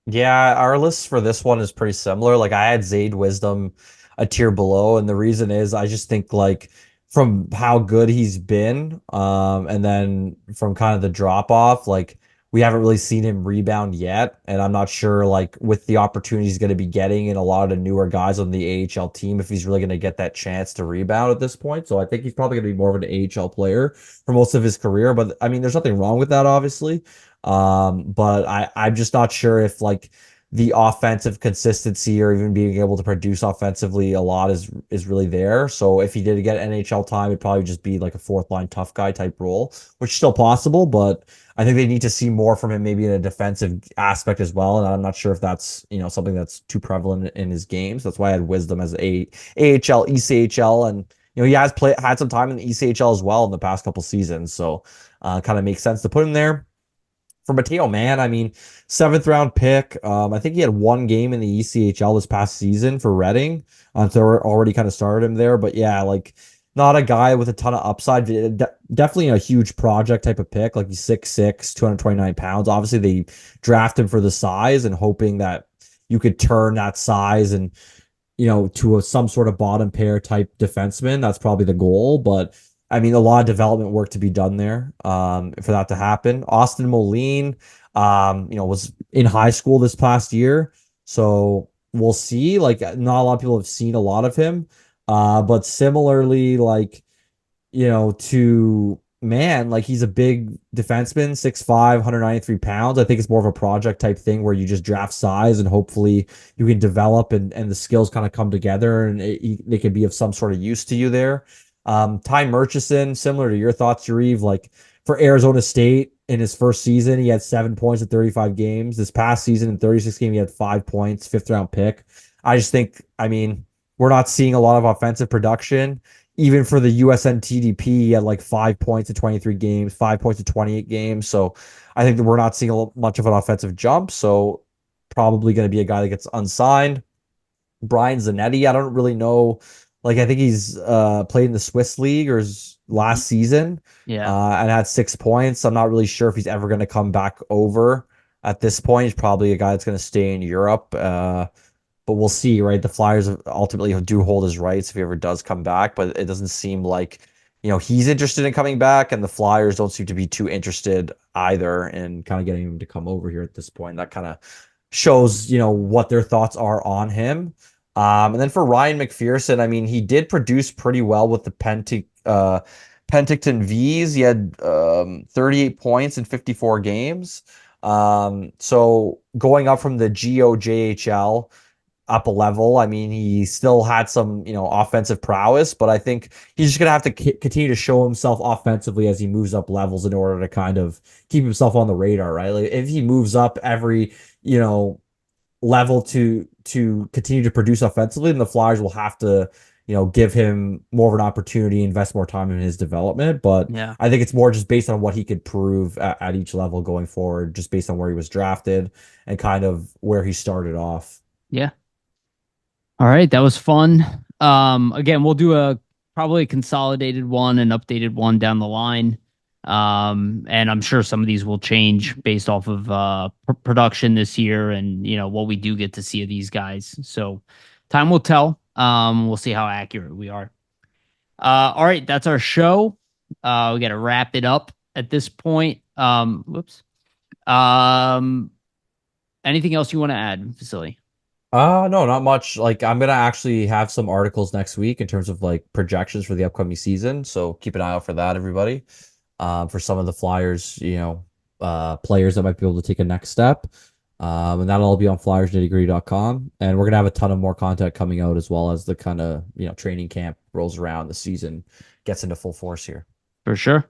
Yeah, our list for this one is pretty similar. Like I had Zaid Wisdom a tier below, and the reason is I just think like from how good he's been, and then from kind of the drop off, like we haven't really seen him rebound yet. And I'm not sure like with the opportunities he's going to be getting and a lot of the newer guys on the AHL team, if he's really going to get that chance to rebound at this point. So I think he's probably going to be more of an AHL player for most of his career. But I mean, there's nothing wrong with that, obviously. But I'm just not sure if like the offensive consistency or even being able to produce offensively a lot is really there. So if he did get NHL time, it'd probably just be like a fourth line tough guy type role, which is still possible, but I think they need to see more from him maybe in a defensive aspect as well. And I'm not sure if that's, something that's too prevalent in his games. That's why I had Wisdom as a AHL, ECHL, and he has had some time in the ECHL as well in the past couple seasons. So kind of makes sense to put him there. For Mateo Mann, I mean, seventh round pick. I think he had one game in the ECHL this past season for Reading. So already kind of started him there. But yeah, like not a guy with a ton of upside. Definitely a huge project type of pick. Like he's 6'6", 229 pounds. Obviously, they draft him for the size and hoping that you could turn that size and to some sort of bottom pair type defenseman. That's probably the goal. But I mean, a lot of development work to be done there for that to happen. Austin Moline, was in high school this past year. So we'll see. Like, not a lot of people have seen a lot of him. But similarly, like, to man, like he's a big defenseman, 6'5", 193 pounds. I think it's more of a project type thing where you just draft size and hopefully you can develop and the skills kind of come together and they can be of some sort of use to you there. Ty Murchison, similar to your thoughts, Yariv, like for Arizona State in his first season, he had 7 points in 35 games. This past season in 36 games, he had 5 points, fifth round pick. I just think, I mean, we're not seeing a lot of offensive production. Even for the USN TDP, he had like 5 points in 23 games, 5 points in 28 games. So I think that we're not seeing much of an offensive jump. So probably going to be a guy that gets unsigned. Brian Zanetti, I don't really know. Like I think he's played in the Swiss League or last season, Yeah. and had 6 points. I'm not really sure if he's ever going to come back over at this point. He's probably a guy that's going to stay in Europe. But we'll see, right? The Flyers ultimately do hold his rights if he ever does come back, but it doesn't seem like, he's interested in coming back, and the Flyers don't seem to be too interested either in kind of getting him to come over here at this point. That kind of shows, what their thoughts are on him. And then for Ryan McPherson, I mean, he did produce pretty well with the Penticton V's. He had 38 points in 54 games. So going up from the GOJHL up a level. I mean, he still had some, offensive prowess, but I think he's just going to have to continue to show himself offensively as he moves up levels in order to kind of keep himself on the radar, right? Like if he moves up every, level to continue to produce offensively, then the Flyers will have to, give him more of an opportunity, invest more time in his development. But Yeah. I think it's more just based on what he could prove at each level going forward, just based on where he was drafted and kind of where he started off. Yeah. All right, that was fun. Again, we'll do a probably a consolidated one, an updated one down the line. And I'm sure some of these will change based off of production this year and what we do get to see of these guys. So time will tell. We'll see how accurate we are. All right, that's our show. We got to wrap it up at this point. Whoops. Anything else you want to add, Vasili? No, not much. Like I'm gonna actually have some articles next week in terms of like projections for the upcoming season. So keep an eye out for that, everybody. For some of the Flyers, players that might be able to take a next step. And that'll all be on flyersnittygritty.com. And we're gonna have a ton of more content coming out as well as the kind of training camp rolls around, the season gets into full force here. For sure.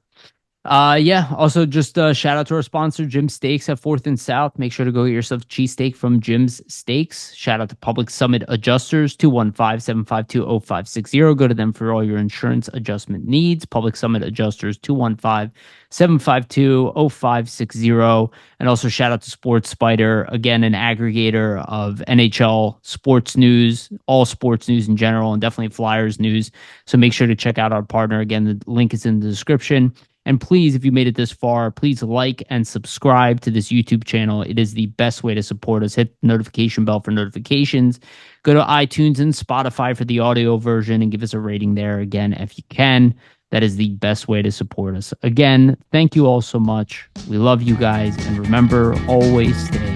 Yeah. Also, just shout out to our sponsor, Jim's Steaks at 4th and South. Make sure to go get yourself a cheesesteak from Jim's Steaks. Shout out to Public Summit Adjusters, 215-752-0560. Go to them for all your insurance adjustment needs. Public Summit Adjusters, 215-752-0560. And also shout out to Sports Spider, again, an aggregator of NHL sports news, all sports news in general, and definitely Flyers news. So make sure to check out our partner. Again, the link is in the description. And please, if you made it this far, please like and subscribe to this YouTube channel. It is the best way to support us. Hit the notification bell for notifications. Go to iTunes and Spotify for the audio version and give us a rating there again if you can. That is the best way to support us. Again, thank you all so much. We love you guys. And remember, always stay